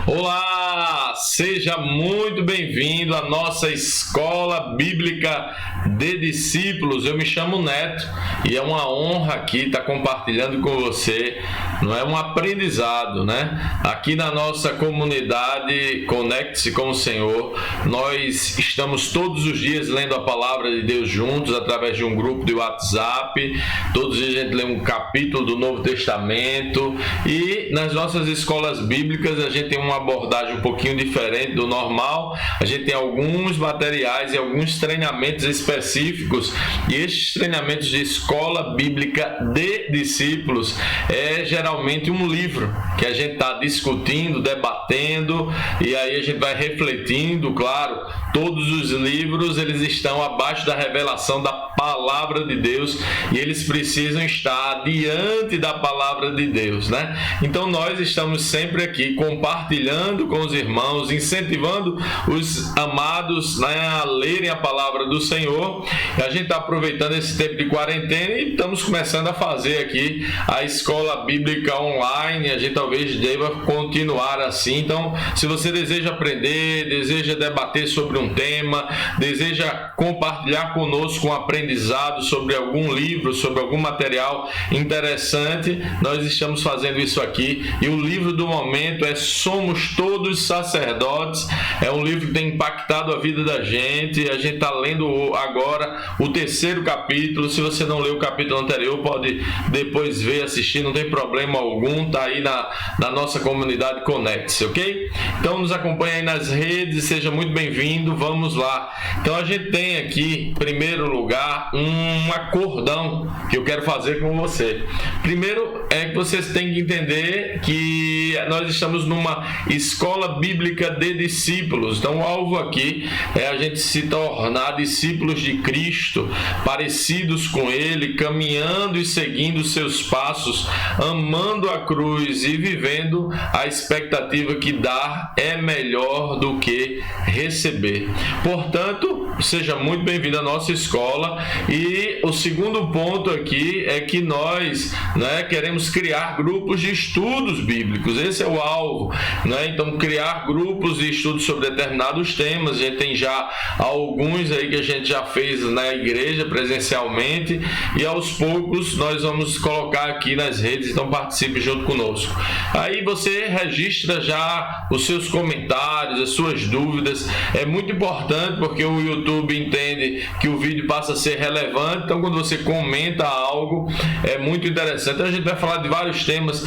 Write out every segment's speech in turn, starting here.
Olá, seja muito bem-vindo à nossa Escola Bíblica de Discípulos. Eu me chamo Neto e é uma honra aqui estar compartilhando com você, não é um aprendizado, né? Aqui na nossa comunidade Conecte-se com o Senhor, nós estamos todos os dias lendo a Palavra de Deus juntos, através de um grupo de WhatsApp. Todos os dias a gente lê um capítulo do Novo Testamento e nas nossas escolas bíblicas a gente tem uma abordagem um pouquinho diferente do normal. A gente tem alguns materiais e alguns treinamentos específicos, e estes treinamentos de escola bíblica de discípulos é geralmente um livro que a gente está discutindo, debatendo, e aí a gente vai refletindo. Claro, todos os livros eles estão abaixo da revelação da Palavra de Deus e eles precisam estar diante da Palavra de Deus, né? Então nós estamos sempre aqui compartilhando com os irmãos, incentivando os amados, né, a lerem a Palavra do Senhor. A gente está aproveitando esse tempo de quarentena e estamos começando a fazer aqui a escola bíblica online. A gente talvez deva continuar assim. Então, se você deseja aprender, deseja debater sobre um tema, deseja compartilhar conosco um aprendizado sobre algum livro, sobre algum material interessante, nós estamos fazendo isso aqui. E o livro do momento é Somos Todos Sacerdotes. É um livro que tem impactado a vida da gente. A gente está lendo agora o terceiro capítulo. Se você não leu o capítulo anterior, pode depois ver, assistir, não tem problema algum. Está aí na nossa comunidade Conecte-se, ok? Então nos acompanhe aí nas redes, seja muito bem-vindo. Vamos lá. Então a gente tem aqui, em primeiro lugar, um acordão que eu quero fazer com você. Primeiro é que vocês têm que entender que nós estamos numa escola bíblica de discípulos. Então o alvo aqui é a gente se tornar discípulos de Cristo, parecidos com Ele, caminhando e seguindo seus passos, amando a cruz e vivendo a expectativa que dar é melhor do que receber. Portanto, seja muito bem-vindo à nossa escola. E o segundo ponto aqui é que nós, né, queremos criar grupos de estudos bíblicos. Esse é o alvo, né? Então, criar grupos de estudos sobre determinados temas. A gente tem já alguns aí que a gente já fez na igreja presencialmente, e aos poucos nós vamos colocar aqui nas redes. Então participe junto conosco. Aí você registra já os seus comentários, as suas dúvidas. É muito importante porque o YouTube entende que o vídeo passa a ser relevante. Então quando você comenta algo, é muito interessante. Então, a gente vai falar de vários temas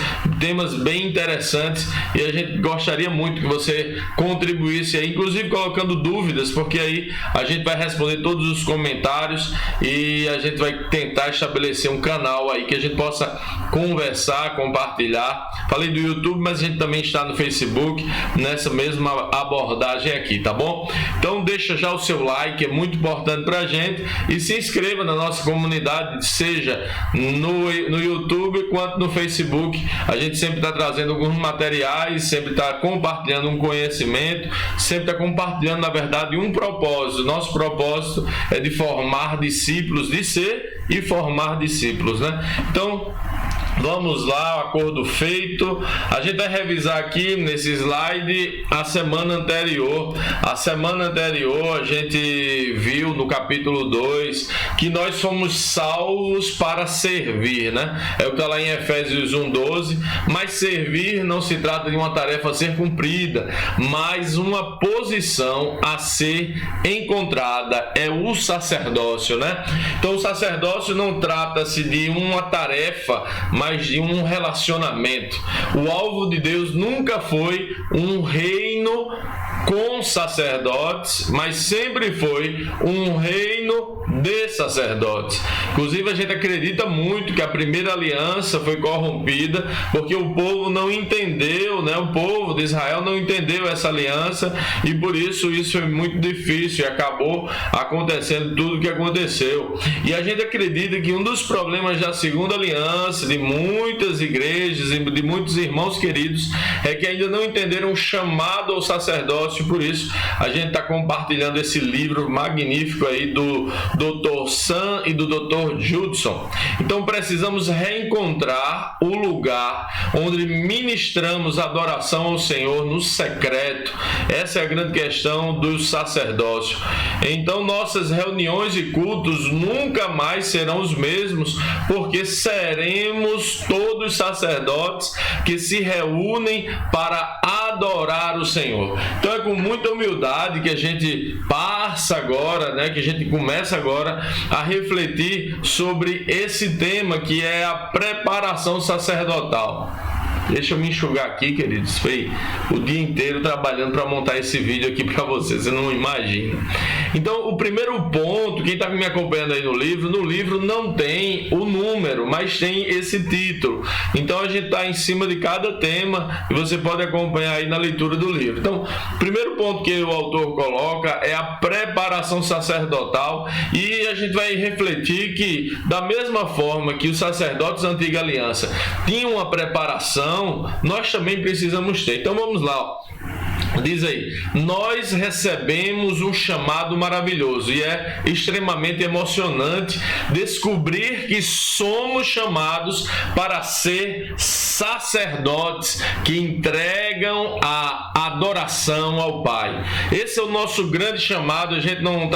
bem interessantes, e a gente gostaria muito que você contribuísse aí, inclusive colocando dúvidas, porque aí a gente vai responder todos os comentários e a gente vai tentar estabelecer um canal aí que a gente possa conversar, compartilhar. Falei do YouTube, mas a gente também está no Facebook nessa mesma abordagem aqui, tá bom? Então deixa já o seu like, é muito importante pra gente, e se inscreva na nossa comunidade, seja no YouTube quanto no Facebook. A gente sempre está trazendo alguns materiais, sempre está compartilhando um conhecimento, sempre está compartilhando, na verdade, um propósito. Nosso propósito é de formar discípulos, de ser e formar discípulos, né? Então, vamos lá, o acordo feito. A gente vai revisar aqui nesse slide a semana anterior. A semana anterior a gente viu no capítulo 2 que nós somos salvos para servir, né? É o que está lá em Efésios 1:12. Mas servir não se trata de uma tarefa a ser cumprida, mas uma posição a ser encontrada. É o sacerdócio, né? Então o sacerdócio não trata-se de uma tarefa, mas de um relacionamento. O alvo de Deus nunca foi um reino com sacerdotes, mas sempre foi um reino de sacerdotes. Inclusive a gente acredita muito que a primeira aliança foi corrompida porque o povo não entendeu, né? O povo de Israel não entendeu essa aliança, e por isso foi muito difícil e acabou acontecendo tudo o que aconteceu. E a gente acredita que um dos problemas da segunda aliança, de muitas igrejas e de muitos irmãos queridos, é que ainda não entenderam o chamado ao sacerdócio. Por isso a gente está compartilhando esse livro magnífico aí do Dr. Sam e do Dr. Judson. Então precisamos reencontrar o lugar onde ministramos adoração ao Senhor no secreto. Essa é a grande questão do sacerdócio. Então nossas reuniões e cultos nunca mais serão os mesmos, porque seremos todos sacerdotes que se reúnem para adorar o Senhor. Então é com muita humildade que a gente passa agora, que a gente começa agora a refletir sobre esse tema que é a preparação sacerdotal. Deixa eu me enxugar aqui, queridos. Foi o dia inteiro trabalhando para montar esse vídeo aqui para vocês. Você não imagina. Então, o primeiro ponto, quem está me acompanhando aí no livro não tem o número, mas tem esse título. Então, a gente está em cima de cada tema e você pode acompanhar aí na leitura do livro. Então, o primeiro ponto que o autor coloca é a preparação sacerdotal, e a gente vai refletir que, da mesma forma que os sacerdotes da Antiga Aliança tinham uma preparação, nós também precisamos ter. Então vamos lá, ó. Diz aí: nós recebemos um chamado maravilhoso, e é extremamente emocionante descobrir que somos chamados para ser sacerdotes que entregam a adoração ao Pai. Esse é o nosso grande chamado. A gente não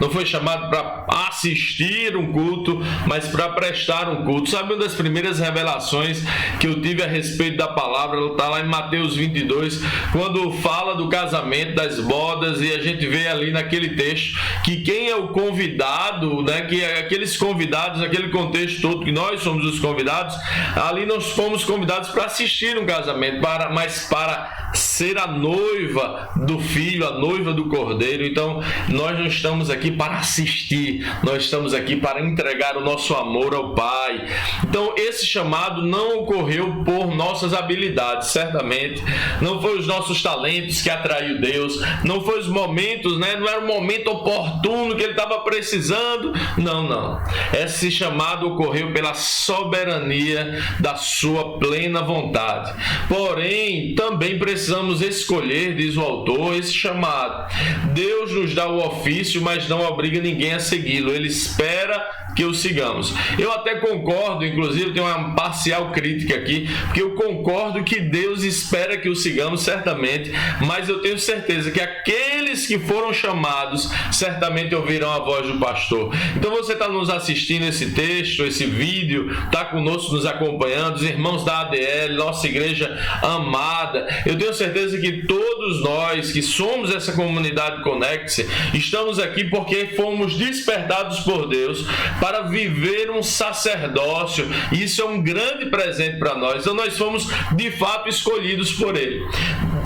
foi chamado para assistir um culto, mas para prestar um culto. Sabe, uma das primeiras revelações que eu tive a respeito da palavra está lá em Mateus 22, quando fala do casamento, das bodas, e a gente vê ali naquele texto que quem é o convidado, que aqueles convidados, naquele contexto todo, que nós somos os convidados, ali nós fomos convidados para assistir um casamento, mas para ser a noiva do filho, a noiva do cordeiro. Então nós não estamos aqui para assistir, nós estamos aqui para entregar o nosso amor ao Pai. Então esse chamado não ocorreu por nossas habilidades, certamente não foi os nossos talentos que atraiu Deus, não foi os momentos, não era o momento oportuno que ele estava precisando, não. Esse chamado ocorreu pela soberania da sua plena vontade. Porém, também precisamos escolher, diz o autor, esse chamado. Deus nos dá o ofício, mas não obriga ninguém a segui-lo. Ele espera que o sigamos. Eu até concordo, inclusive tenho uma parcial crítica aqui, porque eu concordo que Deus espera que o sigamos, certamente, mas eu tenho certeza que aqueles que foram chamados certamente ouvirão a voz do pastor. Então você está nos assistindo esse texto, esse vídeo, está conosco nos acompanhando, os irmãos da ADL, nossa igreja amada. Eu tenho certeza que todos nós que somos essa comunidade Conecte-se, estamos aqui porque fomos despertados por Deus para viver um sacerdócio, e isso é um grande presente para nós. Então nós fomos de fato escolhidos por Ele.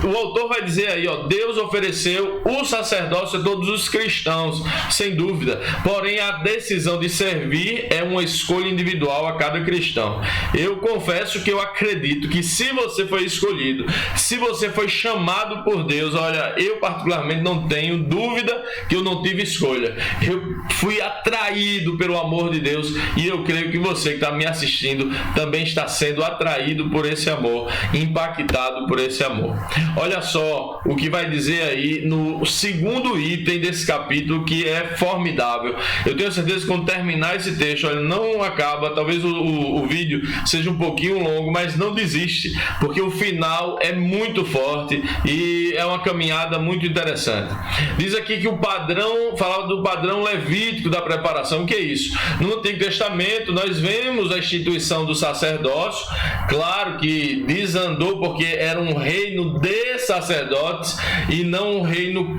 O autor vai dizer aí, Deus ofereceu o sacerdócio a todos os cristãos, sem dúvida. Porém, a decisão de servir é uma escolha individual a cada cristão. Eu confesso que eu acredito que se você foi escolhido, se você foi chamado por Deus, olha, eu particularmente não tenho dúvida que eu não tive escolha. Eu fui atraído pelo amor de Deus, e eu creio que você que está me assistindo também está sendo atraído por esse amor, impactado por esse amor. Olha só o que vai dizer aí no segundo item desse capítulo, que é formidável. Eu tenho certeza que quando terminar esse texto, olha, não acaba, talvez o vídeo seja um pouquinho longo, mas não desiste, porque o final é muito forte e é uma caminhada muito interessante. Diz aqui que o padrão, falava do padrão levítico da preparação. O que é isso? No Antigo Testamento nós vemos a instituição do sacerdócio, claro que desandou porque era um reino de sacerdotes e não um reino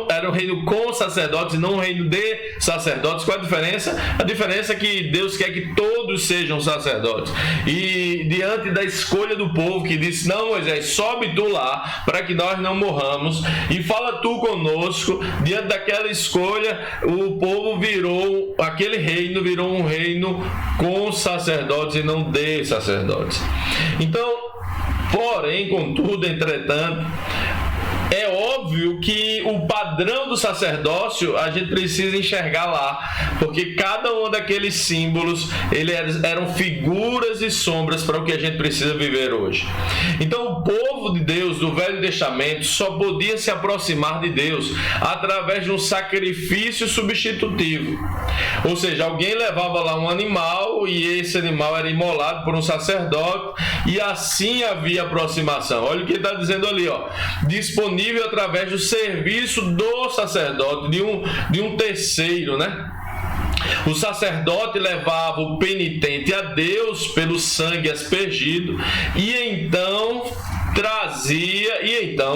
era um reino com sacerdotes e não um reino de sacerdotes. Qual a diferença? A diferença é que Deus quer que todos sejam sacerdotes, e diante da escolha do povo que disse, não, Moisés, sobe tu lá para que nós não morramos e fala tu conosco, diante daquela escolha o povo virou, aquele reino virou um reino com sacerdotes e não de sacerdotes. Então, porém, contudo, entretanto, é óbvio que o padrão do sacerdócio a gente precisa enxergar lá, porque cada um daqueles símbolos eram figuras e sombras para o que a gente precisa viver hoje. Então o povo de Deus do Velho Testamento só podia se aproximar de Deus através de um sacrifício substitutivo, ou seja, alguém levava lá um animal e esse animal era imolado por um sacerdote e assim havia aproximação. Olha o que ele está dizendo ali, ó, disponível através do serviço do sacerdote, de um terceiro, né? O sacerdote levava o penitente a Deus pelo sangue aspergido e então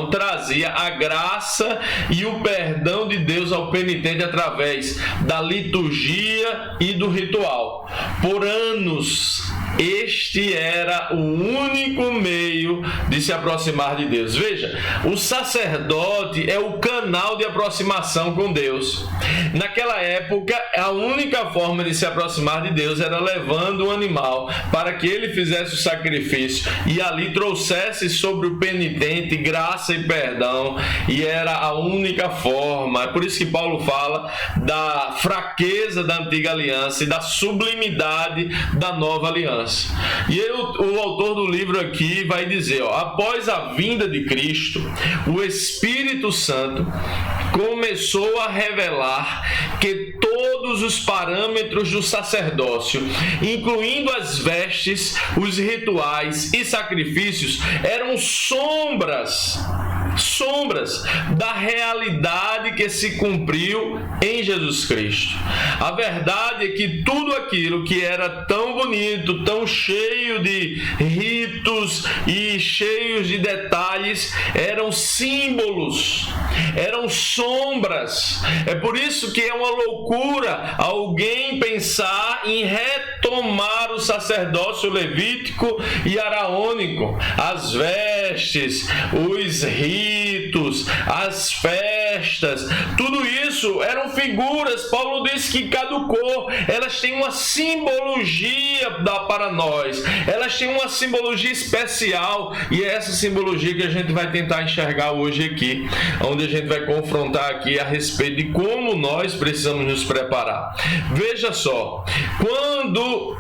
trazia a graça e o perdão de Deus ao penitente através da liturgia e do ritual. Por anos, este era o único meio de se aproximar de Deus. Veja, o sacerdote é o canal de aproximação com Deus. Naquela época, a única forma de se aproximar de Deus era levando o animal para que ele fizesse o sacrifício e ali trouxesse sobre o penitente graça e perdão, e era a única forma. É por isso que Paulo fala da fraqueza da antiga aliança e da sublimidade da nova aliança. E o autor do livro aqui vai dizer, ó, após a vinda de Cristo, o Espírito Santo começou a revelar que todos os parâmetros do sacerdócio, incluindo as vestes, os rituais e sacrifícios, eram sombras da realidade que se cumpriu em Jesus Cristo. A verdade é que tudo aquilo que era tão bonito, tão cheio de ritos e cheios de detalhes, eram símbolos, eram sombras. É por isso que é uma loucura alguém pensar em retomar o sacerdócio levítico e araônico, as vestes, os ritos, as festas, tudo isso eram figuras. Paulo diz que caducou, elas têm uma simbologia para nós, elas têm uma simbologia especial, e é essa simbologia que a gente vai tentar enxergar hoje aqui, onde a gente vai confrontar aqui a respeito de como nós precisamos nos preparar. Veja só, quando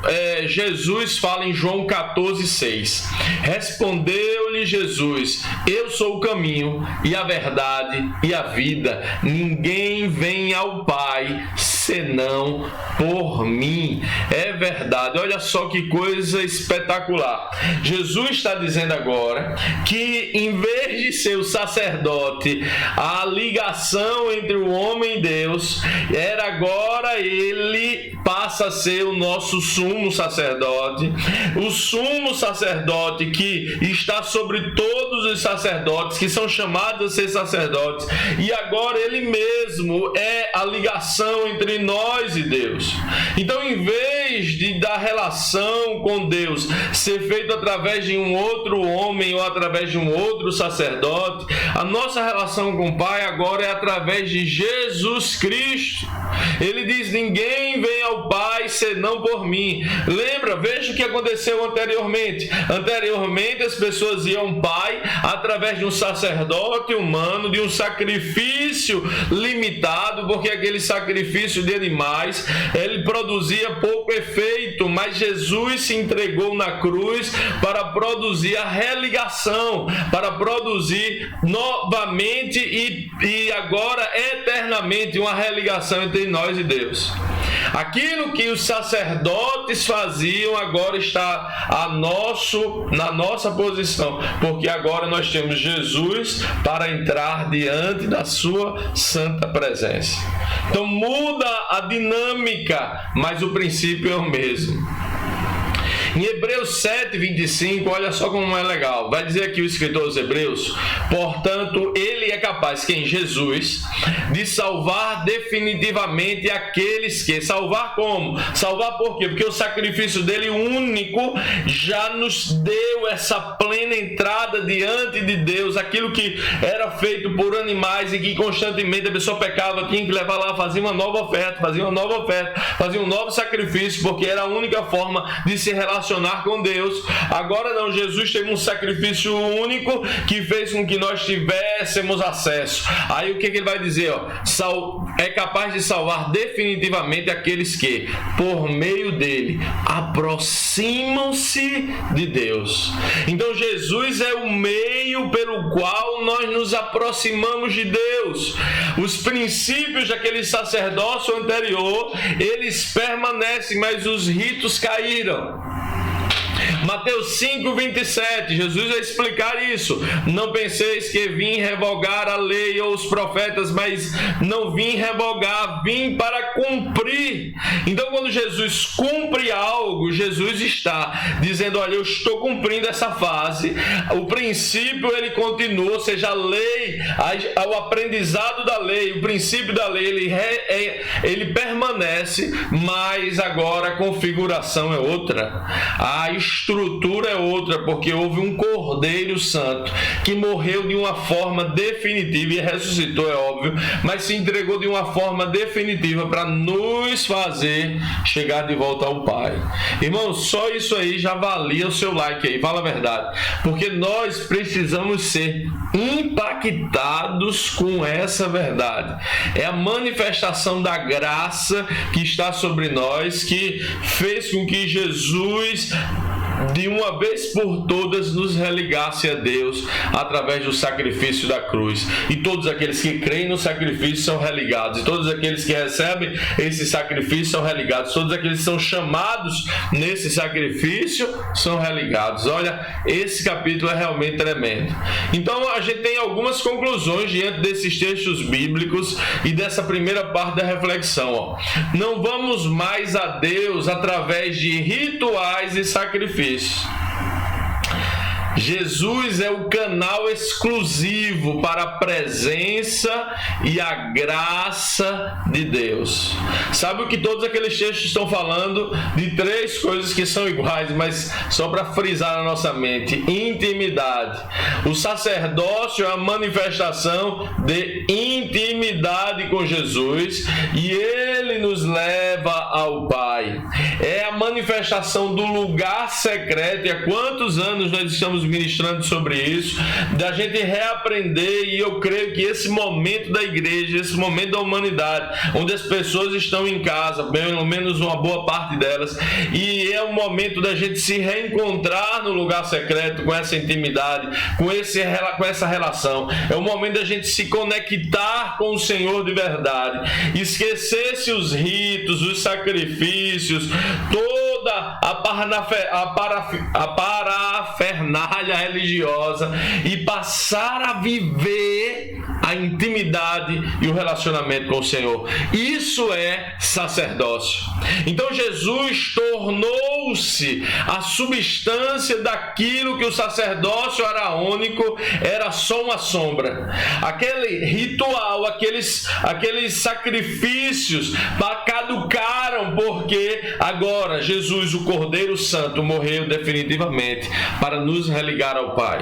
Jesus fala em João 14,6, respondeu-lhe Jesus, eu sou o caminho e a verdade e a vida, ninguém vem ao Pai senão por mim. É verdade, olha só que coisa espetacular. Jesus está dizendo agora que em vez de ser o sacerdote, a ligação entre o homem e Deus, agora ele passa a ser o nosso sumo sacerdote, o sumo sacerdote que está sobre todos os sacerdotes que são chamados a ser sacerdotes, e agora ele mesmo é a ligação entre nós e Deus. Então, em vez da relação com Deus ser feita através de um outro homem ou através de um outro sacerdote, a nossa relação com o Pai agora é através de Jesus Cristo. Ele diz, ninguém vem ao Pai senão por mim. Lembra, veja o que aconteceu anteriormente. Anteriormente as pessoas iam ao Pai através de um sacerdote humano, de um sacrifício limitado, porque aquele sacrifício de animais, ele produzia pouco efeito, mas Jesus se entregou na cruz para produzir a religação, para produzir novamente e agora eternamente uma religação entre nós e Deus. Aquilo que os sacerdotes faziam agora está na nossa posição, porque agora nós temos Jesus para entrar diante da sua santa presença. Então muda a dinâmica, mas o princípio é o mesmo. Em Hebreus 7:25, olha só como é legal. Vai dizer aqui o escritor aos Hebreus, portanto, ele é capaz, quem? Jesus, de salvar definitivamente aqueles que... Salvar como? Salvar por quê? Porque o sacrifício dele único já nos deu essa plena entrada diante de Deus. Aquilo que era feito por animais e que constantemente a pessoa pecava, tinha que levar lá, fazia uma nova oferta, fazia um novo sacrifício, porque era a única forma de se relacionar relacionar com Deus. Agora não, Jesus teve um sacrifício único que fez com que nós tivéssemos acesso. Aí o que ele vai dizer? É capaz de salvar definitivamente aqueles que, por meio dele, aproximam-se de Deus. Então Jesus é o meio pelo qual nós nos aproximamos de Deus. Os princípios daquele sacerdócio anterior, eles permanecem, mas os ritos caíram. Mateus 5:27, Jesus vai explicar isso. Não penseis que vim revogar a lei ou os profetas, mas não vim revogar, vim para cumprir. Então, quando Jesus cumpre algo, Jesus está dizendo: olha, eu estou cumprindo essa fase. O princípio ele continua, ou seja, a lei, o aprendizado da lei, o princípio da lei, ele permanece, mas agora a configuração é outra. A estrutura é outra, porque houve um Cordeiro Santo que morreu de uma forma definitiva e ressuscitou, é óbvio, mas se entregou de uma forma definitiva para nos fazer chegar de volta ao Pai. Irmão, só isso aí já valia o seu like aí, fala a verdade, porque nós precisamos ser impactados com essa verdade. É a manifestação da graça que está sobre nós que fez com que Jesus, de uma vez por todas, nos religasse a Deus através do sacrifício da cruz. E todos aqueles que creem no sacrifício são religados. E todos aqueles que recebem esse sacrifício são religados. Todos aqueles que são chamados nesse sacrifício são religados. Olha, esse capítulo é realmente tremendo. Então a gente tem algumas conclusões diante desses textos bíblicos e dessa primeira parte da reflexão. Não vamos mais a Deus através de rituais e sacrifícios. Jesus é o canal exclusivo para a presença e a graça de Deus. Sabe o que todos aqueles textos estão falando? De três coisas que são iguais, mas só para frisar na nossa mente: intimidade. O sacerdócio é a manifestação de intimidade com Jesus e ele nos leva ao Pai. É a manifestação do lugar secreto. E há quantos anos nós estamos ministrando sobre isso, da gente reaprender, e eu creio que esse momento da igreja, esse momento da humanidade, onde as pessoas estão em casa, pelo menos uma boa parte delas, e é o momento da gente se reencontrar no lugar secreto, com essa intimidade, com essa relação. É o momento da gente se conectar com o Senhor de verdade, esquecer-se os ritos, os sacrifícios, toda a parafernália religiosa, e passar a viver a intimidade e o relacionamento com o Senhor. Isso é sacerdócio. Então Jesus tornou-se a substância daquilo que o sacerdócio araônico era só uma sombra. Aquele ritual, aqueles sacrifícios caducaram, porque agora Jesus, o Cordeiro Santo, morreu definitivamente para nos religar ao Pai.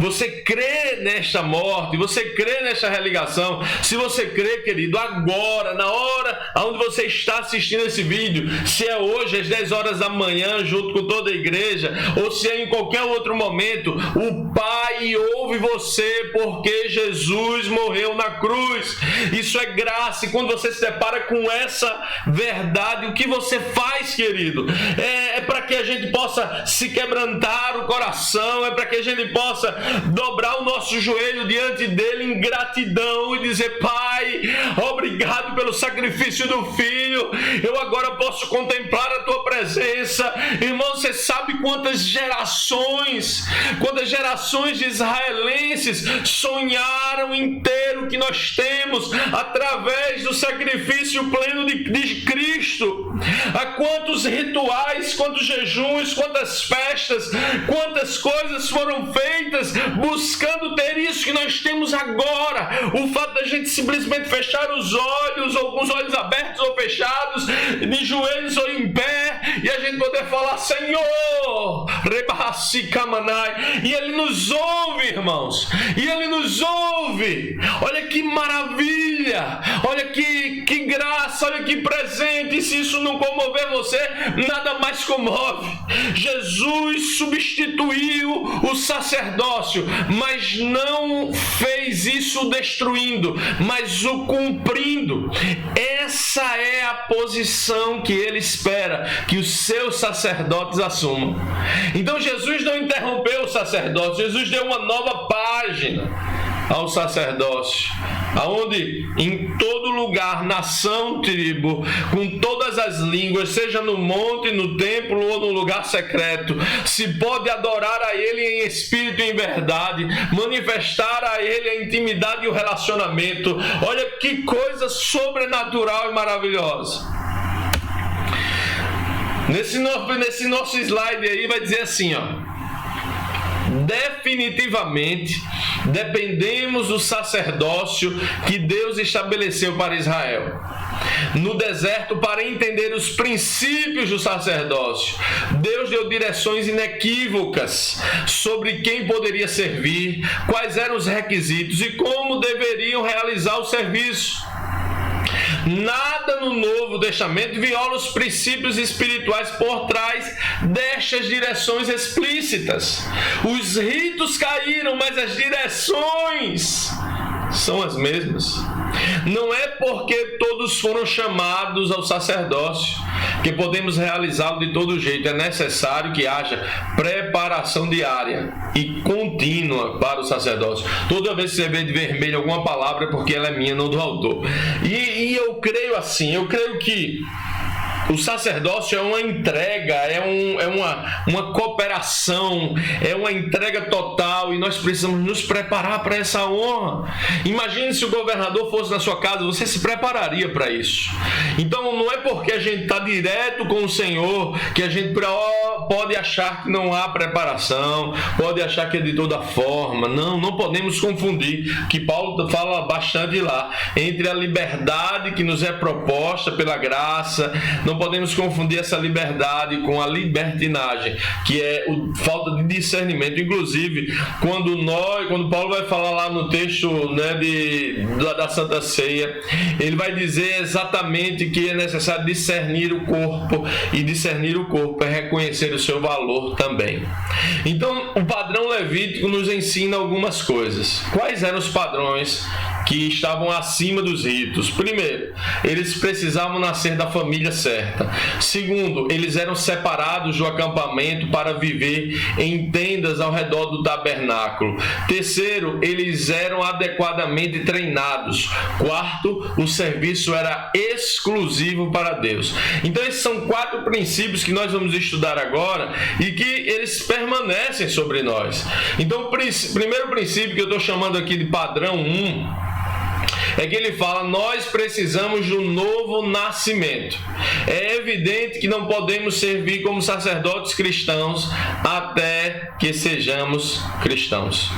Você crê nesta morte? Você crê nesta religação? Se você crê, querido, agora, na hora onde você está assistindo esse vídeo, se é hoje às 10 horas da manhã, junto com toda a igreja, ou se é em qualquer outro momento, o Pai ouve você, porque Jesus morreu na cruz. Isso é graça. E quando você se depara com essa verdade, o que você faz, querido? É para que a gente possa se quebrantar o coração, é para que a gente possa dobrar o nosso joelho diante dele em gratidão e dizer: Pai, obrigado pelo sacrifício do Filho, eu agora posso contemplar a tua presença. Irmão, você sabe quantas gerações de israelenses sonharam em ter o que nós temos através do sacrifício pleno de Cristo? Há quantos rituais, quantos jejuns, quantas festas, quantas coisas foram feitas buscando ter isso que nós temos agora. O fato da gente simplesmente fechar os olhos, ou com os olhos abertos ou fechados, de joelhos ou em pé, e a gente poder falar: Senhor, e Ele nos ouve, irmãos, e Ele nos ouve. Olha que maravilha, olha que graça, olha que presente. E se isso não comover você, nada mais comove. Jesus substituiu o sacerdócio, mas não fez isso destruindo, mas o cumprindo. Essa é a posição que Ele espera que os seus sacerdotes assumam. Então Jesus não interrompeu o sacerdócio, Jesus deu uma nova página ao sacerdócio, aonde em todo lugar, nação, tribo, com todas as línguas, seja no monte, no templo ou no lugar secreto, se pode adorar a Ele em espírito e em verdade, manifestar a Ele a intimidade e o relacionamento. Olha que coisa sobrenatural e maravilhosa. Nesse nosso slide aí vai dizer assim, ó: definitivamente dependemos do sacerdócio que Deus estabeleceu para Israel no deserto para entender os princípios do sacerdócio. Deus deu direções inequívocas sobre quem poderia servir, quais eram os requisitos e como deveriam realizar o serviço. Nada no Novo Testamento viola os princípios espirituais por trás destas direções explícitas. Os ritos caíram, mas as direções são as mesmas. Não é porque todos foram chamados ao sacerdócio que podemos realizá-lo de todo jeito. É necessário que haja preparação diária e contínua para o sacerdócio. Toda vez que você vê de vermelho alguma palavra é porque ela é minha, não do autor. E eu creio assim, eu creio que o sacerdócio é uma entrega, é uma cooperação, é uma entrega total, e nós precisamos nos preparar para essa honra. Imagine se o governador fosse na sua casa, você se prepararia para isso. Então não é porque a gente está direto com o Senhor que a gente pode achar que não há preparação, pode achar que é de toda forma. Não podemos confundir, que Paulo fala bastante lá, entre a liberdade que nos é proposta pela graça. Não podemos confundir essa liberdade com a libertinagem, que é falta de discernimento. Inclusive, quando Paulo vai falar lá no texto, né, da Santa Ceia, ele vai dizer exatamente que é necessário discernir o corpo, e discernir o corpo é reconhecer o seu valor também. Então, o padrão levítico nos ensina algumas coisas. Quais eram os padrões que estavam acima dos ritos? Primeiro, eles precisavam nascer da família certa. Segundo, eles eram separados do acampamento para viver em tendas ao redor do tabernáculo. Terceiro, eles eram adequadamente treinados. Quarto, o serviço era exclusivo para Deus. Então esses são 4 princípios que nós vamos estudar agora e que eles permanecem sobre nós. Então o primeiro princípio que eu estou chamando aqui de padrão 1 é que ele fala: nós precisamos de um novo nascimento. É evidente que não podemos servir como sacerdotes cristãos até que sejamos cristãos.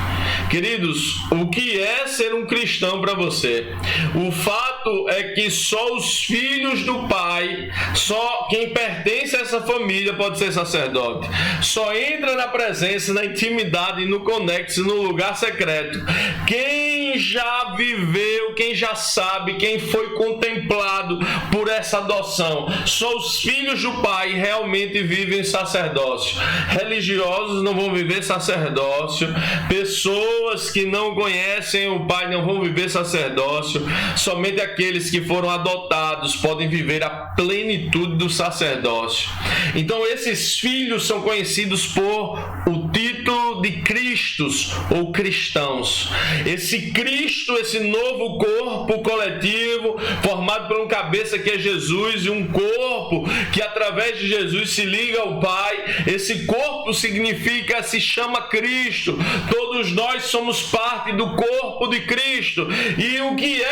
Queridos, o que é ser um cristão para você? O fato é que só os filhos do Pai, só quem pertence a essa família pode ser sacerdote. Só entra na presença, na intimidade, no conexo, no lugar secreto quem já viveu, quem já sabe, quem foi contemplado por essa adoção. Só os filhos do Pai realmente vivem sacerdócio. Religiosos não vão viver sacerdócio. Pessoas que não conhecem o Pai não vão viver sacerdócio. Somente aqueles que foram adotados podem viver a plenitude do sacerdócio. Então esses filhos são conhecidos por o título de Cristos ou cristãos. Esse Cristo, esse novo corpo coletivo formado por um cabeça que é Jesus e um corpo que através de Jesus se liga ao Pai. Esse corpo se chama Cristo. Todos nós somos parte do corpo de Cristo. E o que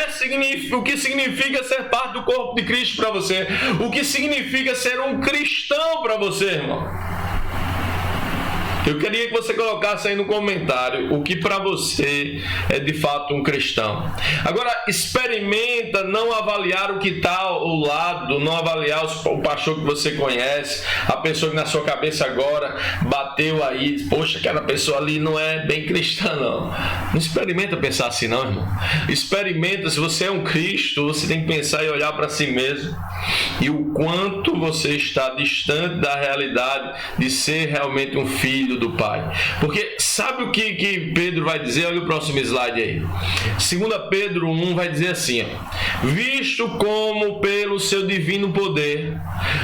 significa ser parte do corpo de Cristo para você? O que significa ser um cristão para você, irmão? Eu queria que você colocasse aí no comentário o que para você é de fato um cristão. Agora, experimenta não avaliar o que está ao lado, não avaliar o pastor que você conhece, a pessoa que na sua cabeça agora bateu aí, poxa, aquela pessoa ali não é bem cristã, não. Não experimenta pensar assim, não, irmão. Experimenta, se você é um Cristo, você tem que pensar e olhar para si mesmo e o quanto você está distante da realidade de ser realmente um filho do Pai. Porque sabe o que Pedro vai dizer? Olha o próximo slide aí. 2 Pedro 1 vai dizer assim, ó, visto como pelo seu divino poder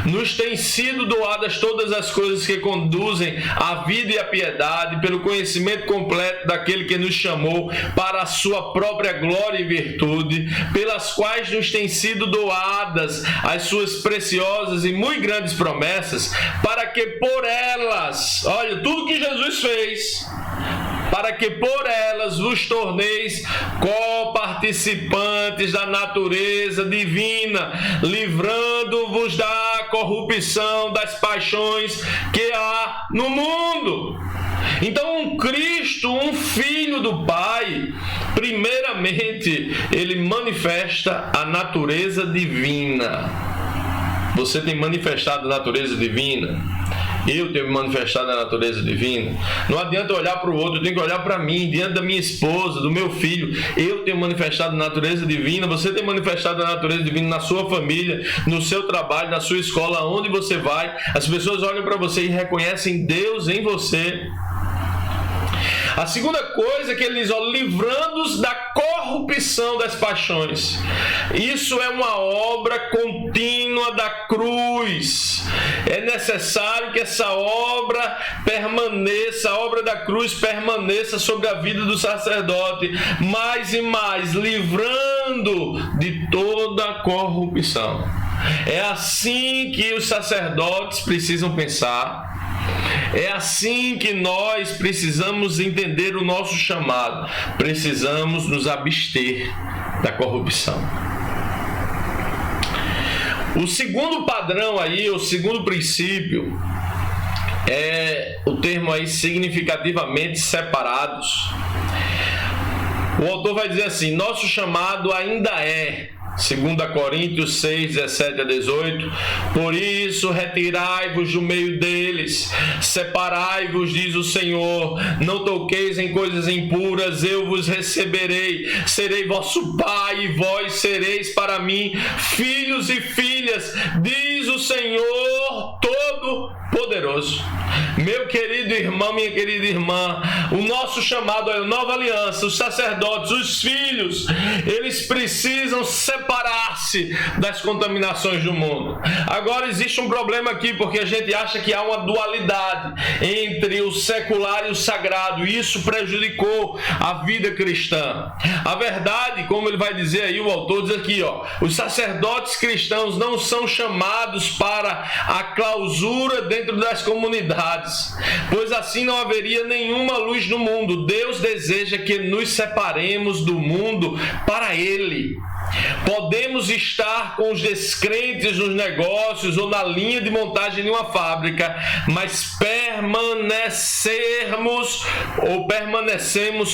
nos têm sido doadas todas as coisas que conduzem à vida e à piedade, pelo conhecimento completo daquele que nos chamou para a sua própria glória e virtude, pelas quais nos têm sido doadas as suas preciosas e muito grandes promessas, para que por elas, olha, tudo que Jesus fez, para que por elas vos torneis coparticipantes da natureza divina, livrando-vos da corrupção das paixões que há no mundo. Então, um Cristo, um filho do Pai, primeiramente, ele manifesta a natureza divina. Você tem manifestado a natureza divina? Eu tenho manifestado a natureza divina. Não adianta olhar para o outro, eu tenho que olhar para mim, diante da minha esposa, do meu filho. Eu tenho manifestado a natureza divina, você tem manifestado a natureza divina na sua família, no seu trabalho, na sua escola, aonde você vai. As pessoas olham para você e reconhecem Deus em você. A segunda coisa que ele diz, livrando-os da corrupção das paixões. Isso é uma obra contínua da cruz. É necessário que essa obra permaneça, a obra da cruz permaneça sobre a vida do sacerdote, mais e mais, livrando de toda a corrupção. É assim que os sacerdotes precisam pensar. É assim que nós precisamos entender o nosso chamado. Precisamos nos abster da corrupção. O segundo padrão aí, o segundo princípio, é o termo aí significativamente separados. O autor vai dizer assim, nosso chamado ainda é, 2 Coríntios 6, 17 a 18, por isso retirai-vos do meio deles, separai-vos, diz o Senhor, não toqueis em coisas impuras, eu vos receberei, serei vosso pai e vós sereis para mim filhos e filhas, diz o Senhor Todo-Poderoso. Meu querido irmão, minha querida irmã, o nosso chamado é a nova aliança, os sacerdotes, os filhos, eles precisam separar-se das contaminações do mundo. Agora existe um problema aqui, porque a gente acha que há uma dualidade entre o secular e o sagrado, e isso prejudicou a vida cristã. A verdade, como ele vai dizer aí, o autor diz aqui, os sacerdotes cristãos não são chamados para a clausura dentro das comunidades, pois assim não haveria nenhuma luz no mundo. Deus deseja que nos separemos do mundo para Ele. Podemos estar com os descrentes nos negócios ou na linha de montagem de uma fábrica, mas permanecemos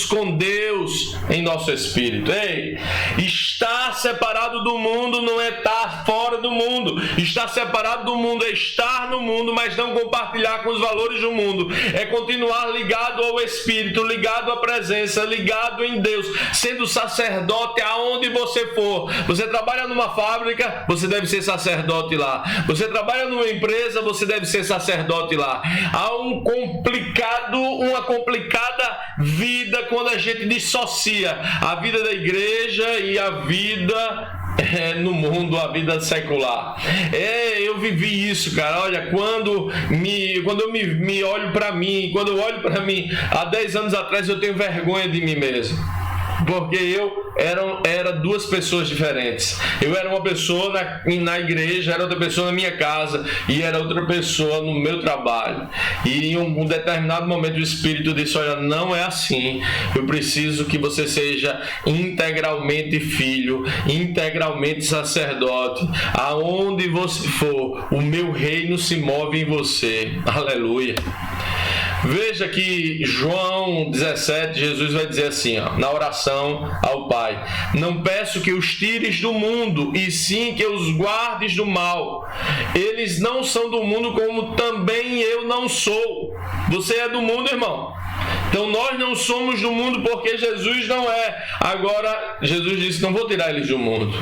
com Deus em nosso espírito. Ei, estar separado do mundo não é estar fora do mundo. Estar separado do mundo é estar no mundo, mas não compartilhar com os valores do mundo. É continuar ligado ao Espírito, ligado à presença, ligado em Deus, sendo sacerdote aonde você for. Você trabalha numa fábrica, você deve ser sacerdote lá. Você trabalha numa empresa, você deve ser sacerdote lá. Há uma complicada vida quando a gente dissocia a vida da igreja e a vida no mundo, a vida secular. Eu vivi isso, cara. Olha, quando eu me olho para mim, quando eu olho para mim, há 10 anos atrás eu tenho vergonha de mim mesmo. Porque eu era duas pessoas diferentes. Eu era uma pessoa na igreja, era outra pessoa na minha casa e era outra pessoa no meu trabalho. E em um determinado momento o Espírito disse, olha, não é assim. Eu preciso que você seja integralmente filho, integralmente sacerdote. Aonde você for, o meu reino se move em você. Aleluia. Veja que João 17, Jesus vai dizer assim, na oração ao Pai: não peço que os tires do mundo, e sim que os guardes do mal. Eles não são do mundo, como também eu não sou. Você é do mundo, irmão. Então nós não somos do mundo, porque Jesus não é. Agora, Jesus disse: não vou tirar eles do mundo.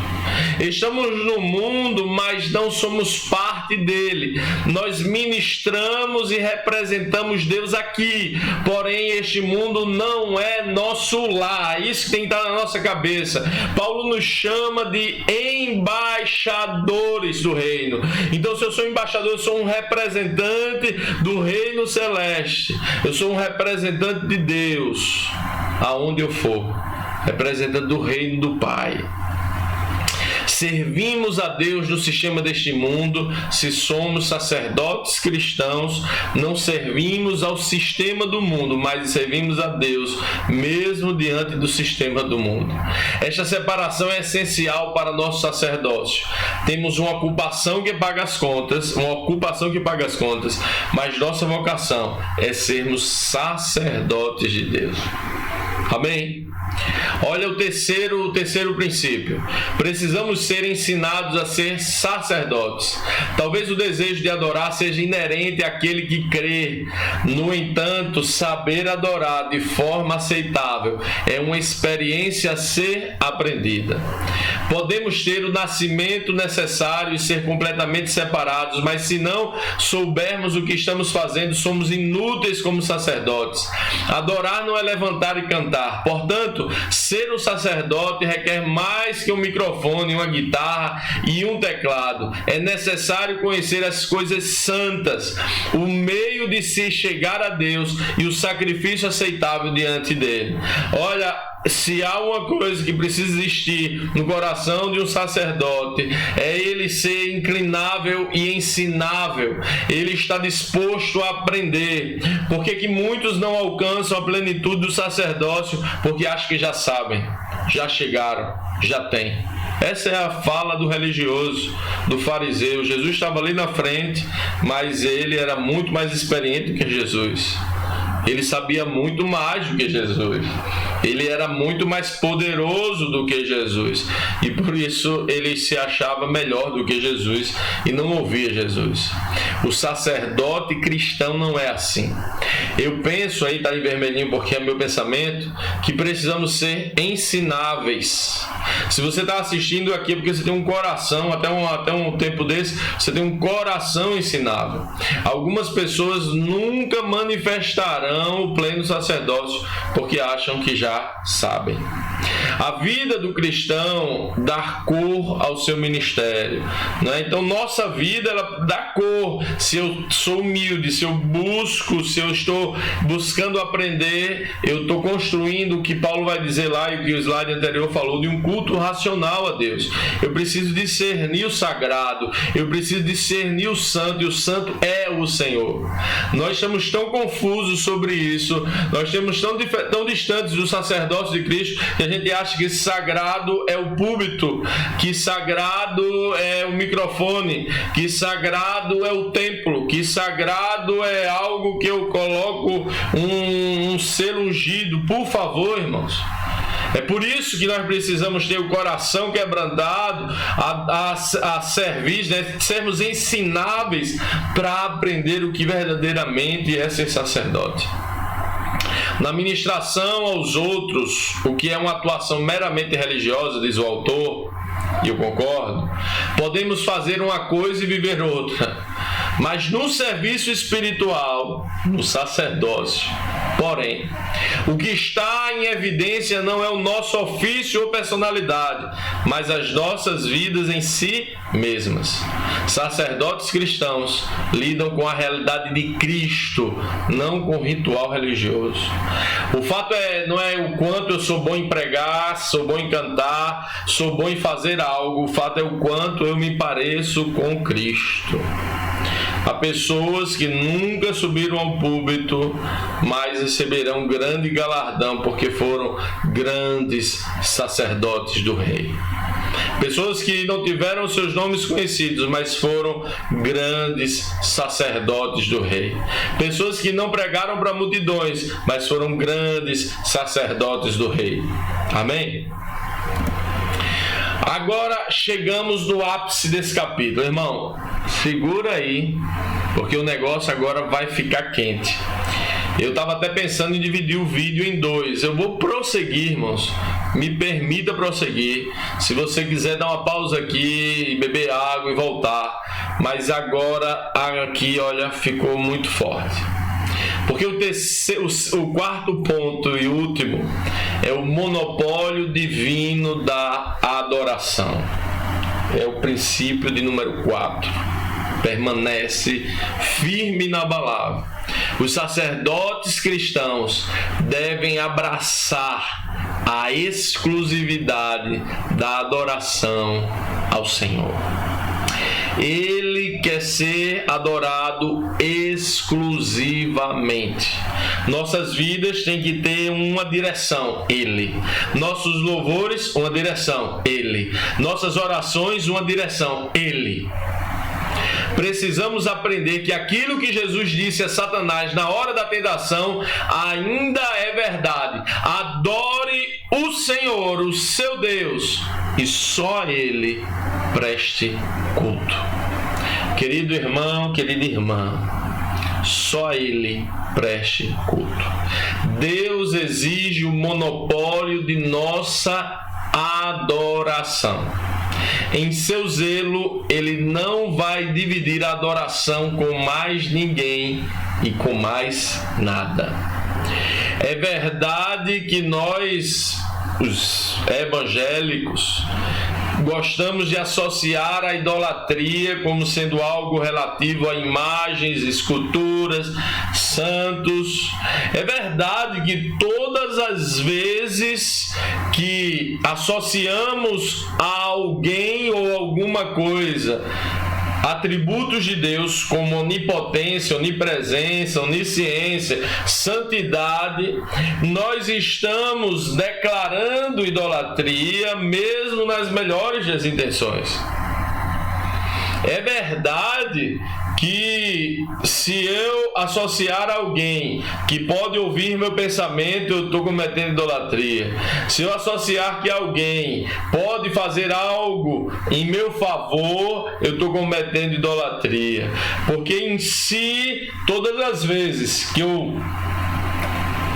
Estamos no mundo, mas não somos parte dele. Nós ministramos e representamos Deus aqui. Porém, este mundo não é nosso lar. Isso que tem que estar na nossa cabeça. Paulo nos chama de embaixadores do reino. Então, se eu sou embaixador, eu sou um representante do reino celeste. Eu sou um representante de Deus, aonde eu for, representante do reino do Pai. Servimos a Deus no sistema deste mundo. Se somos sacerdotes cristãos, não servimos ao sistema do mundo, mas servimos a Deus, mesmo diante do sistema do mundo. Esta separação é essencial para nosso sacerdócio. Temos uma ocupação que paga as contas, mas nossa vocação é sermos sacerdotes de Deus. Amém? Olha o terceiro princípio. Precisamos ser ensinados a ser sacerdotes. Talvez o desejo de adorar seja inerente àquele que crê. No entanto, saber adorar de forma aceitável é uma experiência a ser aprendida. Podemos ter o nascimento necessário e ser completamente separados, mas se não soubermos o que estamos fazendo, somos inúteis como sacerdotes. Adorar não é levantar e cantar. Portanto, ser um sacerdote requer mais que um microfone, uma guitarra e um teclado. É necessário conhecer as coisas santas, o meio de se chegar a Deus e o sacrifício aceitável diante dele. Olha, se há uma coisa que precisa existir no coração de um sacerdote, é ele ser inclinável e ensinável. Ele está disposto a aprender. Por que muitos não alcançam a plenitude do sacerdócio? Porque acham que já sabem, já chegaram, já têm. Essa é a fala do religioso, do fariseu. Jesus estava ali na frente, mas ele era muito mais experiente do que Jesus. Ele sabia muito mais do que Jesus. Ele era muito mais poderoso do que Jesus. E por isso ele se achava melhor do que Jesus e não ouvia Jesus. O sacerdote cristão não é assim. Eu penso, aí está em vermelhinho porque é meu pensamento, que precisamos ser ensináveis. Se você está assistindo aqui é porque você tem um coração, até um tempo desse, você tem um coração ensinável. Algumas pessoas nunca manifestarão o pleno sacerdócio porque acham que já sabem. A vida do cristão dá cor ao seu ministério, né? Então nossa vida, ela dá cor. Se eu sou humilde, se eu estou buscando aprender, eu estou construindo o que Paulo vai dizer lá e o que o slide anterior falou, de um culto racional a Deus. Eu preciso discernir o sagrado, eu preciso discernir o santo, e o santo é o Senhor. Nós estamos tão confusos sobre isso, nós estamos tão distantes do sacerdócio de Cristo, que a gente acha que sagrado é o púlpito, que sagrado é o microfone, que sagrado é o templo, que sagrado é algo que eu coloco um selo ungido. Por favor, irmãos. É por isso que nós precisamos ter o coração quebrantado a servir, né? Sermos ensináveis para aprender o que verdadeiramente é ser sacerdote. Na ministração aos outros, o que é uma atuação meramente religiosa, diz o autor, e eu concordo, podemos fazer uma coisa e viver outra. Mas no serviço espiritual, no sacerdócio, porém, o que está em evidência não é o nosso ofício ou personalidade, mas as nossas vidas em si mesmas. Sacerdotes cristãos lidam com a realidade de Cristo, não com o ritual religioso. O fato não é o quanto eu sou bom em pregar, sou bom em cantar, sou bom em fazer algo. O fato é o quanto eu me pareço com Cristo. Há pessoas que nunca subiram ao púlpito, mas receberão grande galardão porque foram grandes sacerdotes do rei. Pessoas que não tiveram seus nomes conhecidos, mas foram grandes sacerdotes do rei. Pessoas que não pregaram para multidões, mas foram grandes sacerdotes do rei. Amém? Agora chegamos no ápice desse capítulo. Irmão, segura aí, porque o negócio agora vai ficar quente. Eu estava até pensando em dividir o vídeo em dois. Eu vou prosseguir, irmãos. Me permita prosseguir. Se você quiser dar uma pausa aqui, beber água e voltar. Mas agora aqui, olha, ficou muito forte. Porque o quarto ponto e último é o monopólio divino da adoração. É o princípio de número 4. Permanece firme e inabalável. Os sacerdotes cristãos devem abraçar a exclusividade da adoração ao Senhor. Ele quer ser adorado exclusivamente. Nossas vidas têm que ter uma direção, Ele. Nossos louvores, uma direção, Ele. Nossas orações, uma direção, Ele. Precisamos aprender que aquilo que Jesus disse a Satanás na hora da tentação ainda é verdade. Adore o Senhor, o seu Deus, e só a Ele preste culto. Querido irmão, querida irmã, só a Ele preste culto. Deus exige o monopólio de nossa adoração. Em seu zelo, Ele não vai dividir a adoração com mais ninguém e com mais nada. É verdade que nós, os evangélicos, gostamos de associar a idolatria como sendo algo relativo a imagens, esculturas, santos. É verdade que todas as vezes que associamos a alguém ou alguma coisa atributos de Deus como onipotência, onipresença, onisciência, santidade, nós estamos declarando idolatria mesmo nas melhores das intenções. É verdade que se eu associar alguém que pode ouvir meu pensamento, eu estou cometendo idolatria. Se eu associar que alguém pode fazer algo em meu favor, eu estou cometendo idolatria. Porque em si, todas as vezes que eu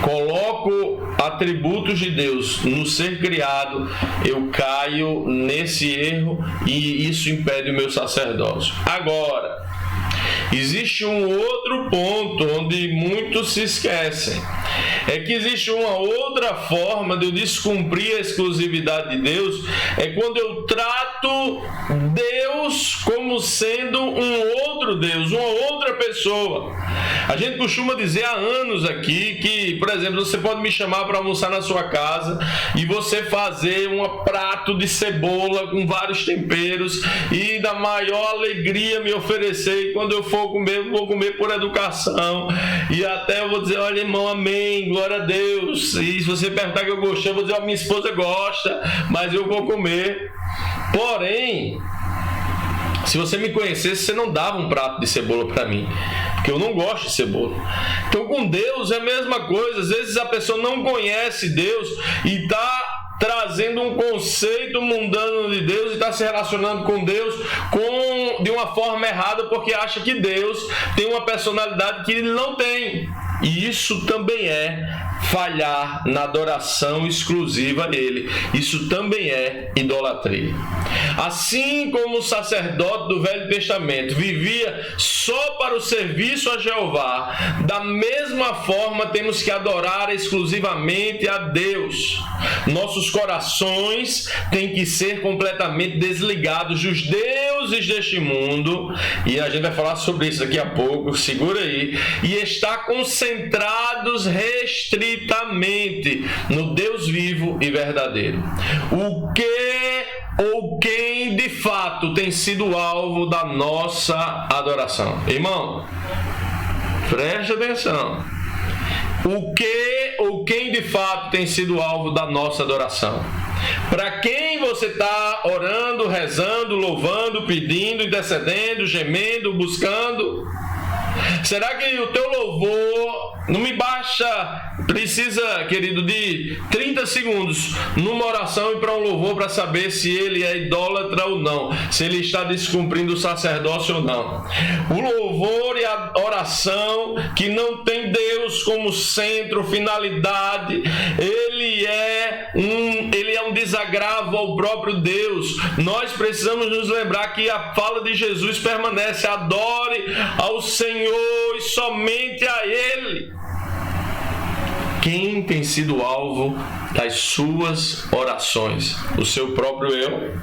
coloco atributos de Deus no ser criado, eu caio nesse erro e isso impede o meu sacerdócio. Agora, existe um outro ponto onde muitos se esquecem. É que existe uma outra forma de eu descumprir a exclusividade de Deus. É quando eu trato Deus como sendo um outro Deus, uma outra pessoa. A gente costuma dizer há anos aqui que, por exemplo, você pode me chamar para almoçar na sua casa e você fazer um prato de cebola com vários temperos e da maior alegria me oferecer. E quando eu for comer, eu vou comer por educação. E até eu vou dizer, olha, irmão, amém, glória a Deus. E se você perguntar que eu gostei, eu vou dizer, ó, minha esposa gosta, mas eu vou comer. Porém, se você me conhecesse, você não dava um prato de cebola para mim, porque eu não gosto de cebola. Então, com Deus é a mesma coisa. Às vezes a pessoa não conhece Deus e está trazendo um conceito mundano de Deus e está se relacionando com Deus de uma forma errada, porque acha que Deus tem uma personalidade que ele não tem. E isso também é falhar na adoração exclusiva a Ele. Isso também é idolatria. Assim como o sacerdote do Velho Testamento vivia só para o serviço a Jeová, da mesma forma temos que adorar exclusivamente a Deus. Nossos corações têm que ser completamente desligados dos deuses deste mundo, e a gente vai falar sobre isso daqui a pouco, segura aí, e estar concentrados restritamente no Deus vivo e verdadeiro. O que ou quem de fato tem sido alvo da nossa adoração? Irmão, preste atenção. O que ou quem de fato tem sido alvo da nossa adoração? Para quem você está orando, rezando, louvando, pedindo, intercedendo, gemendo, buscando? Será que o teu louvor não me baixa, precisa, querido, de 30 segundos numa oração e para um louvor para saber se ele é idólatra ou não, se ele está descumprindo o sacerdócio ou não? O louvor e a oração que não tem Deus como centro, finalidade, ele é um desagravo ao próprio Deus. Nós precisamos nos lembrar que a fala de Jesus permanece: adore ao Senhor e somente a Ele. Quem tem sido alvo das suas orações? O seu próprio eu?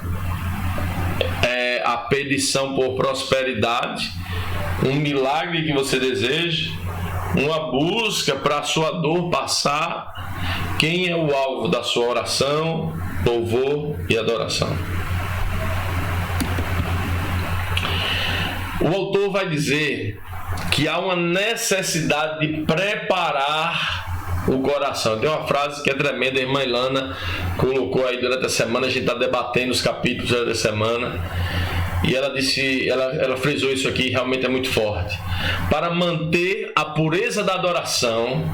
É a petição por prosperidade? Um milagre que você deseja? Uma busca para a sua dor passar? Quem é o alvo da sua oração, louvor e adoração? O autor vai dizer que há uma necessidade de preparar o coração. Tem uma frase que é tremenda, a irmã Ilana colocou aí durante a semana, a gente está debatendo os capítulos da semana, e ela disse, ela frisou isso aqui, realmente é muito forte. Para manter a pureza da adoração,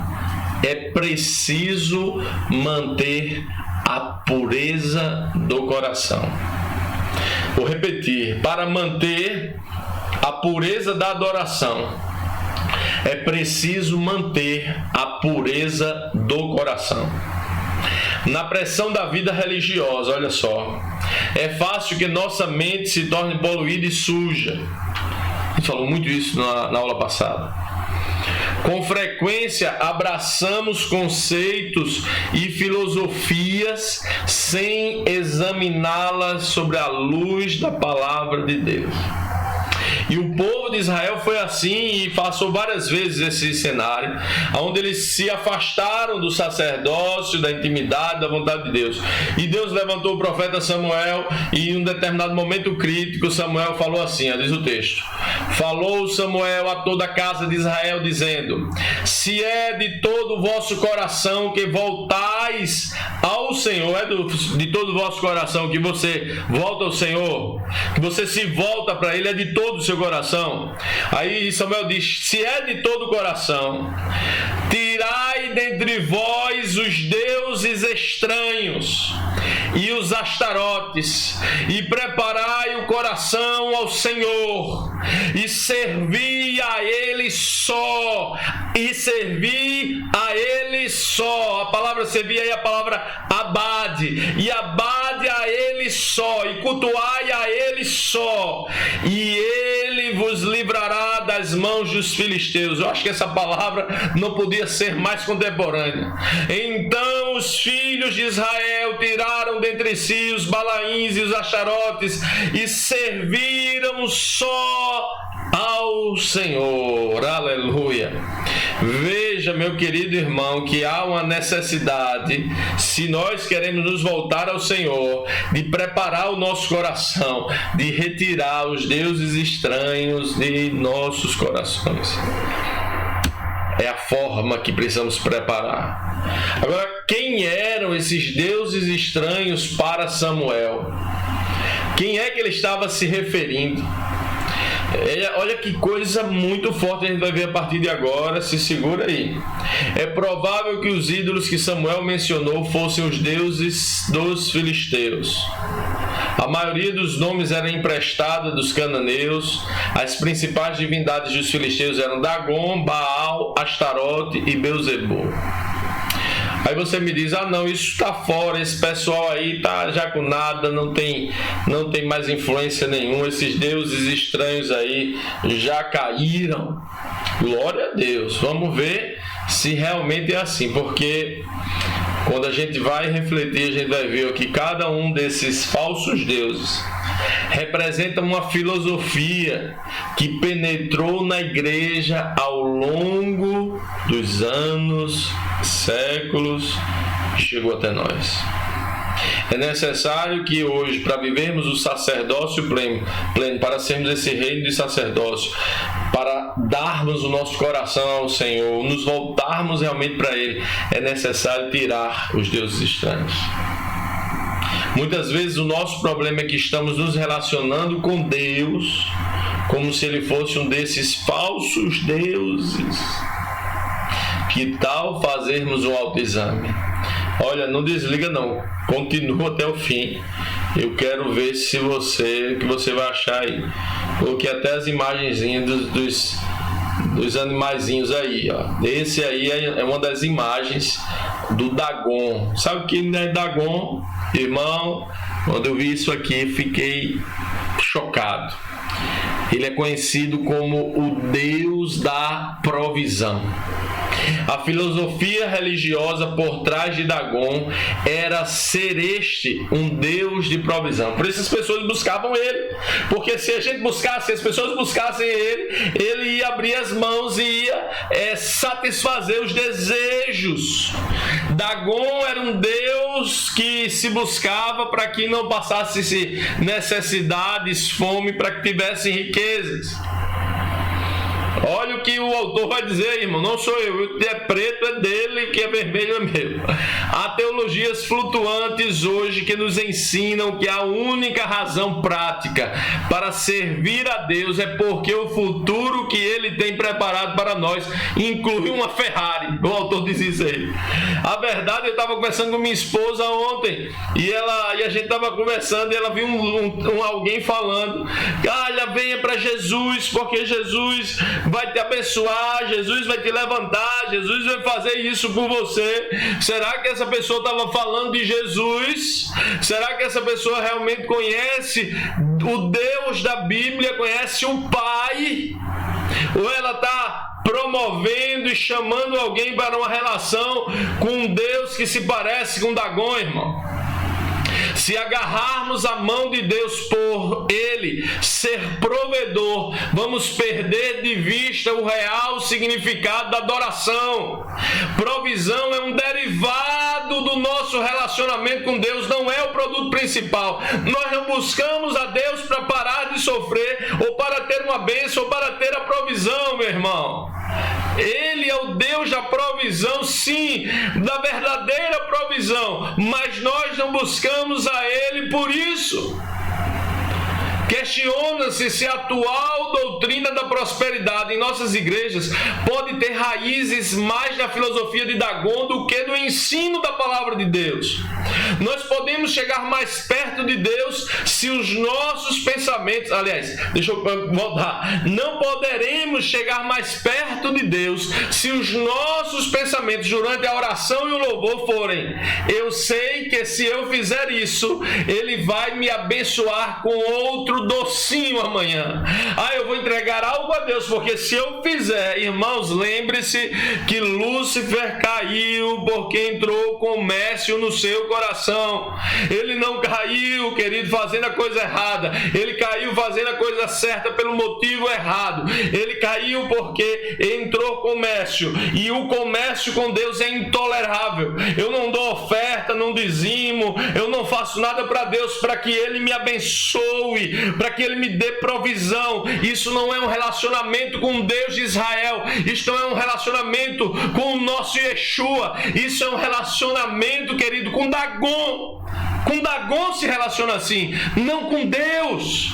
é preciso manter a pureza do coração. Vou repetir: para manter a pureza da adoração, é preciso manter a pureza do coração. Na pressão da vida religiosa, olha só, é fácil que nossa mente se torne poluída e suja. A gente falou muito isso na aula passada. Com frequência abraçamos conceitos e filosofias sem examiná-las sobre a luz da palavra de Deus. E o povo de Israel foi assim e passou várias vezes esse cenário, onde eles se afastaram do sacerdócio, da intimidade, da vontade de Deus. E Deus levantou o profeta Samuel e em um determinado momento crítico, Samuel falou assim, diz o texto: falou Samuel a toda a casa de Israel, dizendo: se é de todo o vosso coração que voltais ao Senhor, de todo o vosso coração que você volta ao Senhor, que você se volta para Ele, é de todo o seu coração. Aí Samuel diz: se é de todo o coração, tirai dentre vós os deuses estranhos e os astarotes, e preparai o coração ao Senhor, e servi a Ele só, e servi a Ele só. A palavra servir aí é a palavra abade, e abade a Ele só, e cultuai a Ele só, e Ele vos livrará das mãos dos filisteus. Eu acho que essa palavra não podia ser mais contemporânea. Então os filhos de Israel tiraram dentre si os balaíns e os astarotes e serviram só ao Senhor. Aleluia. Veja, meu querido irmão, que há uma necessidade, se nós queremos nos voltar ao Senhor, de preparar o nosso coração, de retirar os deuses estranhos de nossos corações. É a forma que precisamos preparar. Agora, quem eram esses deuses estranhos para Samuel? Quem é que ele estava se referindo? Olha que coisa muito forte a gente vai ver a partir de agora, se segura aí. É provável que os ídolos que Samuel mencionou fossem os deuses dos filisteus. A maioria dos nomes era emprestada dos cananeus. As principais divindades dos filisteus eram Dagon, Baal, Astarote e Beuzebu. Aí você me diz: ah não, isso está fora, esse pessoal aí está já com nada, não tem mais influência nenhuma, esses deuses estranhos aí já caíram. Glória a Deus. Vamos ver se realmente é assim, porque quando a gente vai refletir, a gente vai ver que cada um desses falsos deuses representa uma filosofia que penetrou na igreja ao longo dos anos, séculos, e chegou até nós. É necessário que hoje, para vivermos o sacerdócio pleno, para sermos esse reino de sacerdócio, para darmos o nosso coração ao Senhor, nos voltarmos realmente para Ele, é necessário tirar os deuses estranhos. Muitas vezes o nosso problema é que estamos nos relacionando com Deus como se Ele fosse um desses falsos deuses. Que tal fazermos um autoexame? Olha, não desliga não, continua até o fim. Eu quero ver o que você vai achar aí. Coloquei até as imagenzinhas dos animaizinhos aí, ó. Esse aí é uma das imagens do Dagon. Sabe o que é Dagon? Irmão, quando eu vi isso aqui, fiquei chocado. Ele é conhecido como o Deus da provisão. A filosofia religiosa por trás de Dagon era ser este um Deus de provisão. Por isso as pessoas buscavam ele. Porque se as pessoas buscassem ele, ele ia abrir as mãos e ia satisfazer os desejos. Dagon era um Deus que se buscava para que não passasse necessidades, fome, para que tivessem riquezas. Olha o que o autor vai dizer, irmão. Não sou eu. O que é preto é dele, o que é vermelho é meu. Há teologias flutuantes hoje que nos ensinam que a única razão prática para servir a Deus é porque o futuro que Ele tem preparado para nós inclui uma Ferrari. O autor diz isso aí. A verdade, eu estava conversando com minha esposa ontem e a gente estava conversando e ela viu alguém falando: olha, venha para Jesus, porque Jesus vai te abençoar, Jesus vai te levantar, Jesus vai fazer isso por você. Será que essa pessoa estava falando de Jesus? Será que essa pessoa realmente conhece o Deus da Bíblia, conhece o Pai? Ou ela está promovendo e chamando alguém para uma relação com um Deus que se parece com Dagon, irmão? Se agarrarmos a mão de Deus por Ele ser provedor, vamos perder de vista o real significado da adoração. Provisão é um derivado do nosso relacionamento com Deus, não é o produto principal. Nós não buscamos a Deus para parar de sofrer, ou para ter uma bênção, ou para ter a provisão, meu irmão. Ele é o Deus da provisão, sim, da verdadeira provisão, mas nós não buscamos a Ele por isso. Questiona-se se a atual doutrina da prosperidade em nossas igrejas pode ter raízes mais na filosofia de Dagon do que no ensino da palavra de Deus. Nós podemos chegar mais perto de Deus se os nossos pensamentos... Aliás, deixa eu voltar. Não poderemos chegar mais perto de Deus se os nossos pensamentos durante a oração e o louvor forem: eu sei que se eu fizer isso, Ele vai me abençoar com outro docinho amanhã. Eu vou entregar algo a Deus, porque se eu fizer, irmãos, lembre-se que Lúcifer caiu porque entrou comércio no seu coração. Ele não caiu, querido, fazendo a coisa errada. Ele caiu fazendo a coisa certa pelo motivo errado. Ele caiu porque entrou comércio, e o comércio com Deus é intolerável. Eu não dou oferta, não dizimo, eu não faço nada para Deus para que Ele me abençoe, para que Ele me dê provisão. Isso não é um relacionamento com o Deus de Israel. Isto não é um relacionamento com o nosso Yeshua. Isso é um relacionamento, querido, com Dagon. Com Dagon se relaciona assim, não com Deus.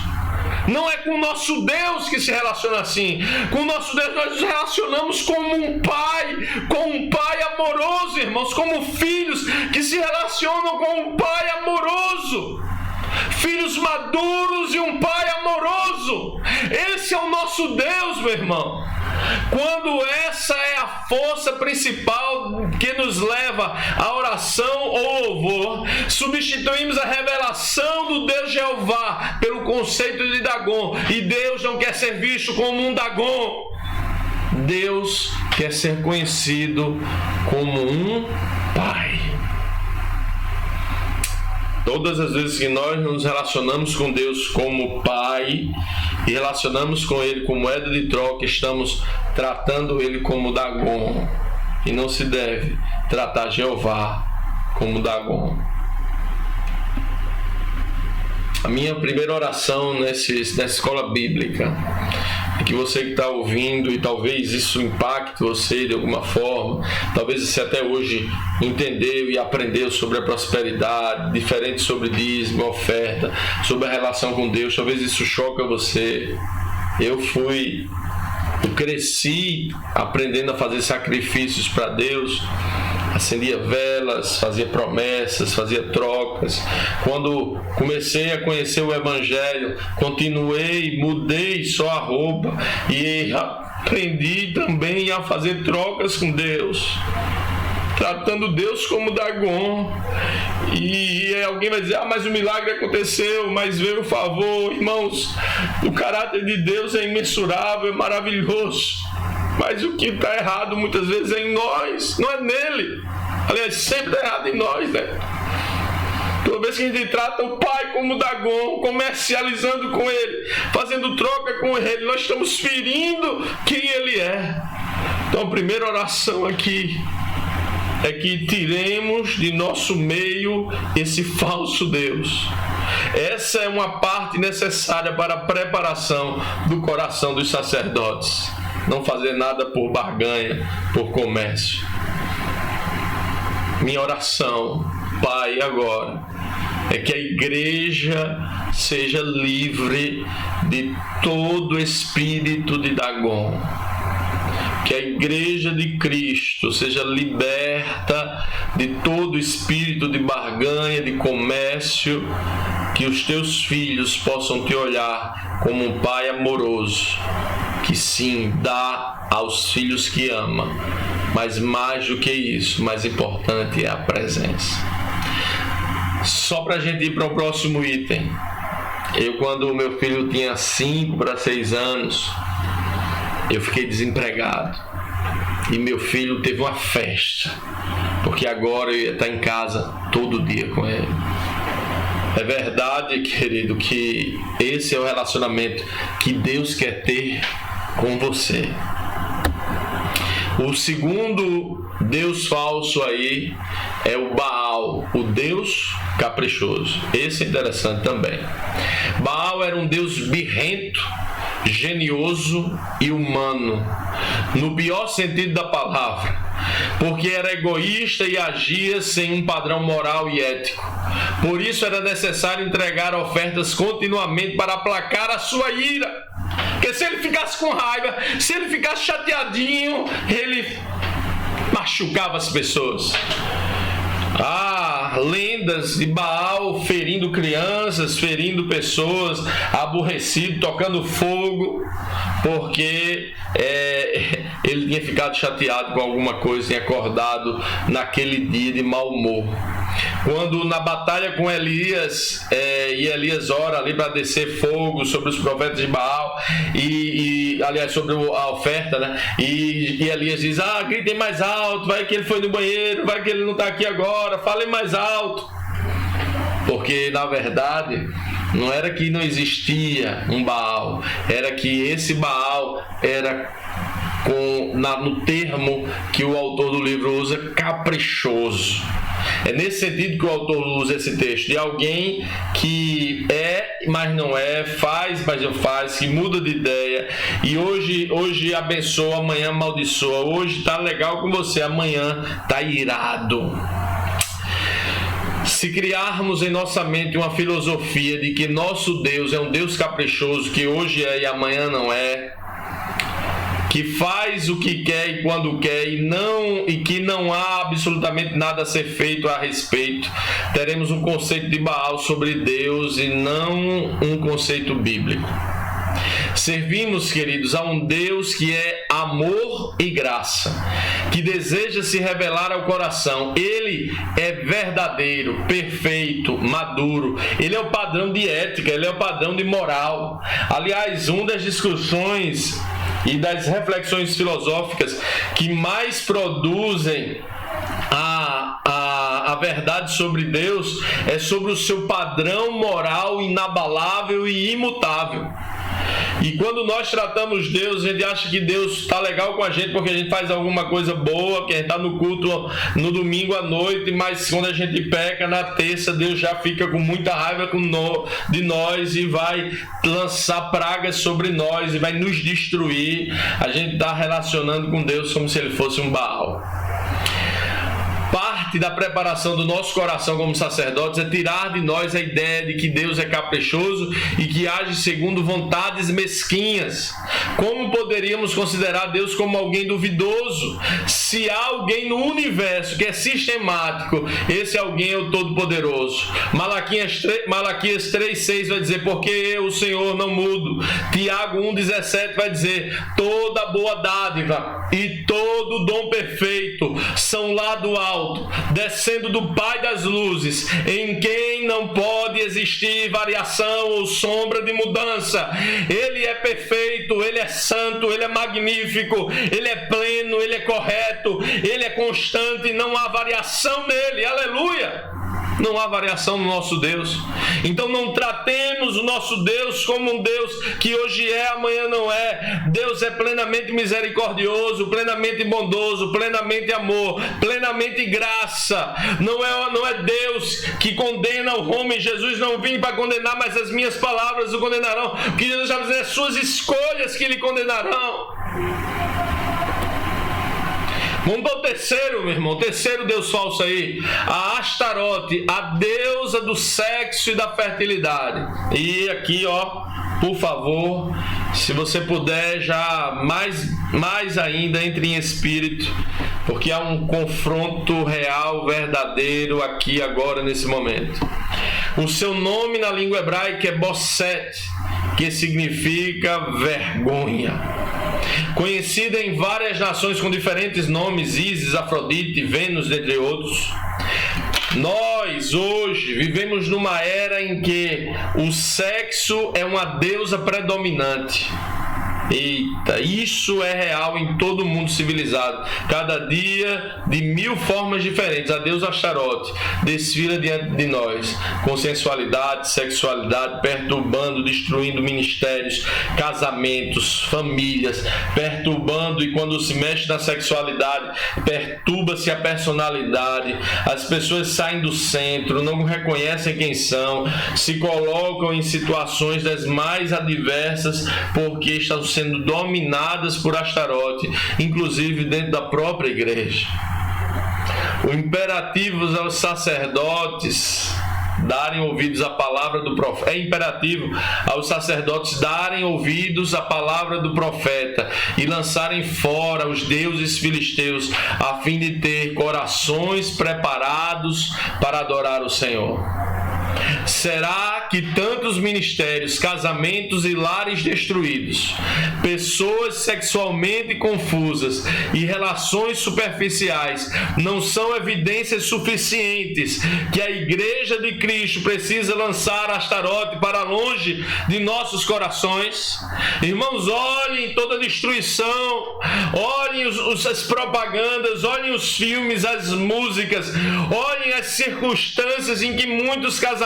Não é com o nosso Deus que se relaciona assim. Com o nosso Deus nós nos relacionamos como um pai amoroso, irmãos, como filhos que se relacionam com um pai amoroso. Filhos maduros e um pai amoroso. Esse é o nosso Deus, meu irmão. Quando essa é a força principal que nos leva à oração ou louvor, substituímos a revelação do Deus Jeová pelo conceito de Dagon. E Deus não quer ser visto como um Dagon. Deus quer ser conhecido como um Pai. Todas as vezes que nós nos relacionamos com Deus como Pai e relacionamos com Ele como moeda de troca, estamos tratando Ele como Dagon. E não se deve tratar Jeová como Dagon. minha primeira oração nessa escola bíblica é que você que está ouvindo, e talvez isso impacte você de alguma forma, talvez você até hoje entendeu e aprendeu sobre a prosperidade, diferente sobre dízimo, oferta, sobre a relação com Deus, talvez isso choque você. Eu cresci aprendendo a fazer sacrifícios para Deus, acendia velas, fazia promessas, fazia trocas. Quando comecei a conhecer o Evangelho, mudei só a roupa e aprendi também a fazer trocas com Deus, tratando Deus como Dagon. E alguém vai dizer, mas o milagre aconteceu, mas veio o favor. Irmãos, o caráter de Deus é imensurável, é maravilhoso, mas o que está errado muitas vezes é em nós, não é nele. Aliás, sempre está errado em nós, né? Toda vez que a gente trata o Pai como Dagon, comercializando com Ele, fazendo troca com Ele, nós estamos ferindo quem Ele é. Então a primeira oração aqui é que tiremos de nosso meio esse falso Deus. Essa é uma parte necessária para a preparação do coração dos sacerdotes. Não fazer nada por barganha, por comércio. Minha oração, Pai, agora, é que a igreja seja livre de todo espírito de Dagon. Que a igreja de Cristo seja liberta de todo espírito de barganha, de comércio, que os teus filhos possam te olhar como um pai amoroso, que sim, dá aos filhos que ama, mas mais do que isso, mais importante é a presença. Só para a gente ir para o próximo item. Quando o meu filho tinha 5 para 6 anos, eu fiquei desempregado. E meu filho teve uma festa, porque agora eu ia estar em casa todo dia com ele. É verdade, querido, que esse é o relacionamento que Deus quer ter com você. O segundo Deus falso aí é o Baal, o Deus caprichoso. Esse é interessante também. Baal era um Deus birrento, genioso e humano, no pior sentido da palavra, porque era egoísta e agia sem um padrão moral e ético. Por isso era necessário entregar ofertas continuamente para aplacar a sua ira. Porque se ele ficasse com raiva, se ele ficasse chateadinho, ele machucava as pessoas. Lendas de Baal ferindo crianças, ferindo pessoas, aborrecido, tocando fogo, porque ele tinha ficado chateado com alguma coisa e acordado naquele dia de mau humor. Quando na batalha com Elias, e Elias ora ali para descer fogo sobre os profetas de Baal, aliás, sobre a oferta, né? E Elias diz, gritem mais alto, vai que ele foi no banheiro, vai que ele não está aqui agora, falem mais alto. Porque na verdade não era que não existia um Baal, era que esse Baal era, no termo que o autor do livro usa, caprichoso. É nesse sentido que o autor usa esse texto, de alguém que mas não é, faz, mas não faz, que muda de ideia, e hoje abençoa, amanhã amaldiçoa, hoje está legal com você, amanhã está irado. Se criarmos em nossa mente uma filosofia de que nosso Deus é um Deus caprichoso, que hoje é e amanhã não é, que faz o que quer e quando quer e que não há absolutamente nada a ser feito a respeito, teremos um conceito de Baal sobre Deus e não um conceito bíblico. Servimos, queridos, a um Deus que é amor e graça, que deseja se revelar ao coração. Ele é verdadeiro, perfeito, maduro. Ele é o padrão de ética, ele é o padrão de moral. Aliás, uma das discussões e das reflexões filosóficas que mais produzem a verdade sobre Deus é sobre o seu padrão moral inabalável e imutável. E quando nós tratamos Deus, a gente acha que Deus está legal com a gente porque a gente faz alguma coisa boa, que a gente está no culto no domingo à noite, mas quando a gente peca na terça, Deus já fica com muita raiva de nós e vai lançar pragas sobre nós e vai nos destruir. A gente está relacionando com Deus como se Ele fosse um Baal. Parte da preparação do nosso coração como sacerdotes é tirar de nós a ideia de que Deus é caprichoso e que age segundo vontades mesquinhas. Como poderíamos considerar Deus como alguém duvidoso? Se há alguém no universo que é sistemático, esse alguém é o Todo-Poderoso. Malaquias 3,6 vai dizer: porque eu, o Senhor, não mudo. Tiago 1,17 vai dizer: toda boa dádiva e todo dom perfeito são lá do alto, descendo do Pai das luzes, em quem não pode existir variação ou sombra de mudança. Ele é perfeito, Ele é santo, Ele é magnífico, Ele é pleno, Ele é correto, Ele é constante, não há variação nele. Aleluia! Não há variação no nosso Deus. Então não tratemos o nosso Deus como um Deus que hoje é, amanhã não é. Deus é plenamente misericordioso, plenamente bondoso, plenamente amor, plenamente graça. Não é Deus que condena o homem. Jesus não vim para condenar, mas as minhas palavras o condenarão. Porque Jesus já diz: é suas escolhas que lhe condenarão. Vamos para o terceiro, meu irmão. O terceiro Deus falso aí. A Astarote, a deusa do sexo e da fertilidade. E aqui, ó, por favor, se você puder, já mais ainda, entre em espírito, porque há um confronto real, verdadeiro aqui, agora, nesse momento. O seu nome na língua hebraica é Bosset, que significa vergonha. Conhecida em várias nações com diferentes nomes, Ísis, Afrodite, Vênus, entre outros. Nós hoje vivemos numa era em que o sexo é uma deusa predominante. Eita, isso é real em todo o mundo civilizado. Cada dia, de 1000 formas diferentes, a deusa Astarote desfila diante de nós, com sensualidade, sexualidade, perturbando, destruindo ministérios, casamentos, famílias, perturbando, e quando se mexe na sexualidade, perturba-se a personalidade, as pessoas saem do centro, não reconhecem quem são, se colocam em situações das mais adversas, porque estão sendo dominadas por Astarote, inclusive dentro da própria igreja. O imperativo aos sacerdotes darem ouvidos à palavra do profeta. É imperativo aos sacerdotes darem ouvidos à palavra do profeta e lançarem fora os deuses filisteus, a fim de ter corações preparados para adorar o Senhor. Será que tantos ministérios, casamentos e lares destruídos, pessoas sexualmente confusas e relações superficiais não são evidências suficientes que a Igreja de Cristo precisa lançar Astarote para longe de nossos corações? Irmãos, olhem toda a destruição, olhem as propagandas, olhem os filmes, as músicas, olhem as circunstâncias em que muitos casamentos,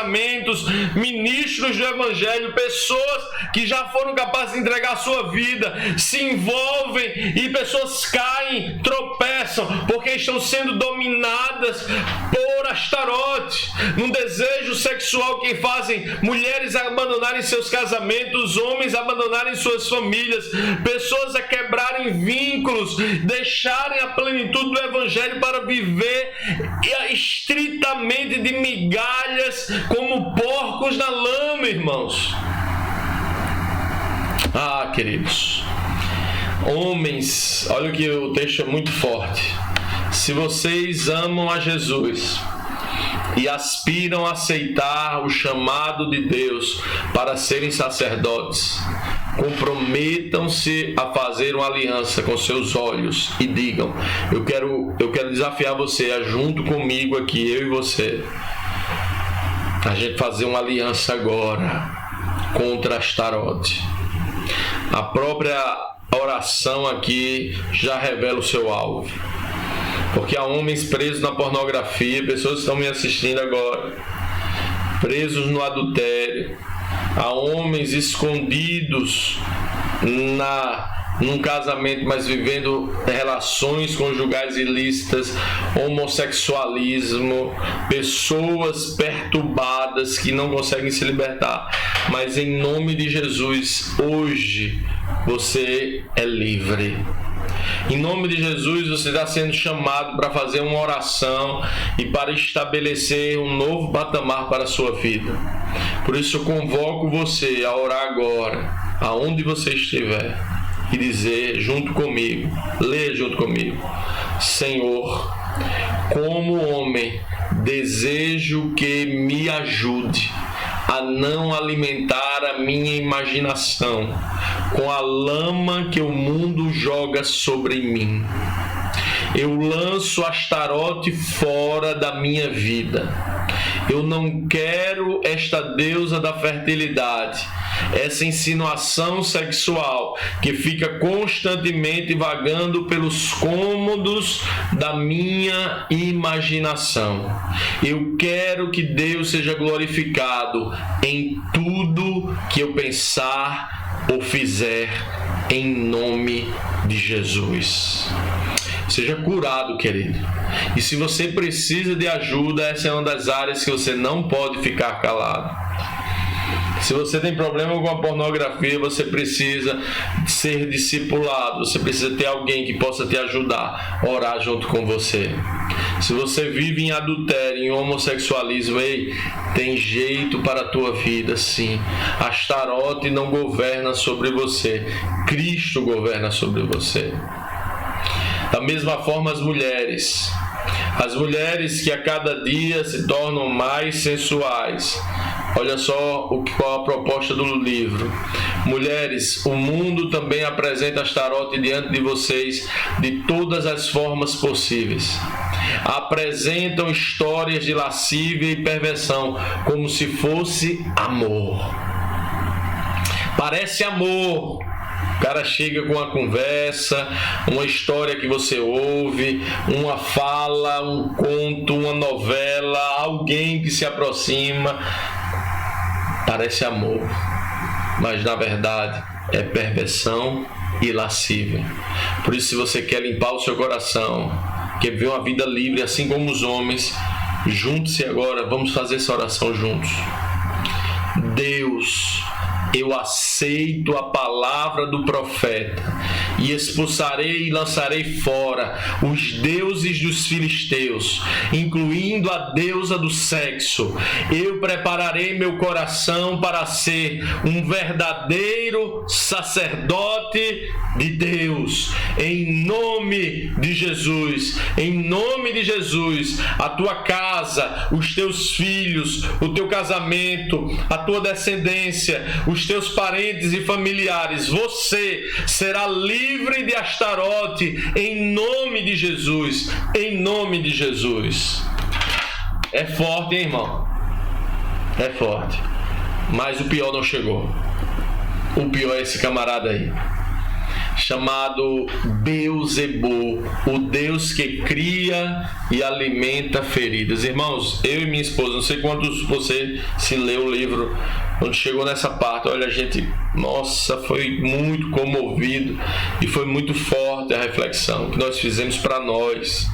ministros do Evangelho, pessoas que já foram capazes de entregar a sua vida, se envolvem e pessoas caem, tropeçam, porque estão sendo dominadas por Astarote, num desejo sexual que fazem mulheres abandonarem seus casamentos, homens abandonarem suas famílias, pessoas a quebrarem vínculos, deixarem a plenitude do Evangelho para viver estritamente de migalhas, como porcos na lama, irmãos. Ah, queridos, homens, olha que o texto é muito forte. Se vocês amam a Jesus e aspiram a aceitar o chamado de Deus para serem sacerdotes, comprometam-se a fazer uma aliança com seus olhos e digam: eu quero desafiar você a junto comigo aqui, eu e você, a gente fazer uma aliança agora contra Astarote. A própria oração aqui já revela o seu alvo. Porque há homens presos na pornografia, pessoas que estão me assistindo agora, presos no adultério. Há homens escondidos num casamento, mas vivendo relações conjugais ilícitas, homossexualismo, pessoas perturbadas que não conseguem se libertar. Mas em nome de Jesus, hoje você é livre. Em nome de Jesus, você está sendo chamado para fazer uma oração e para estabelecer um novo patamar para a sua vida. Por isso eu convoco você a orar agora, aonde você estiver, e dizer junto comigo, leia junto comigo: Senhor, como homem, desejo que me ajude a não alimentar a minha imaginação com a lama que o mundo joga sobre mim. Eu lanço Astarote fora da minha vida. Eu não quero esta deusa da fertilidade, essa insinuação sexual que fica constantemente vagando pelos cômodos da minha imaginação. Eu quero que Deus seja glorificado em tudo que eu pensar ou fizer, em nome de Jesus. Seja curado, querido. E se você precisa de ajuda, essa é uma das áreas que você não pode ficar calado. Se você tem problema com a pornografia, você precisa ser discipulado, você precisa ter alguém que possa te ajudar, orar junto com você. Se você vive em adultério, em homossexualismo, tem jeito para a tua vida, sim. Astarote não governa sobre você, Cristo governa sobre você. Da mesma forma, as mulheres que a cada dia se tornam mais sensuais. Olha só qual a proposta do livro. Mulheres, o mundo também apresenta Astarote diante de vocês de todas as formas possíveis. Apresentam histórias de lascívia e perversão como se fosse amor. Parece amor. O cara chega com uma conversa, uma história que você ouve, uma fala, um conto, uma novela, alguém que se aproxima. Parece amor, mas na verdade é perversão e lascívia. Por isso, se você quer limpar o seu coração, quer viver uma vida livre assim como os homens, junte-se agora, vamos fazer essa oração juntos. Deus, eu aceito a palavra do profeta e expulsarei e lançarei fora os deuses dos filisteus, incluindo a deusa do sexo. Eu prepararei meu coração para ser um verdadeiro sacerdote de Deus. Em nome de Jesus, em nome de Jesus, a tua casa, os teus filhos, o teu casamento, a tua descendência, os teus parentes e familiares, você será livre de Astarote em nome de Jesus, em nome de Jesus. É forte, hein, irmão? É forte. Mas o pior não chegou. O pior é esse camarada aí, chamado Beelzebul, o Deus que cria e alimenta feridas. Irmãos, eu e minha esposa, não sei quantos você se leu o livro, quando chegou nessa parte, olha, a gente, nossa, foi muito comovido e foi muito forte a reflexão que nós fizemos para nós.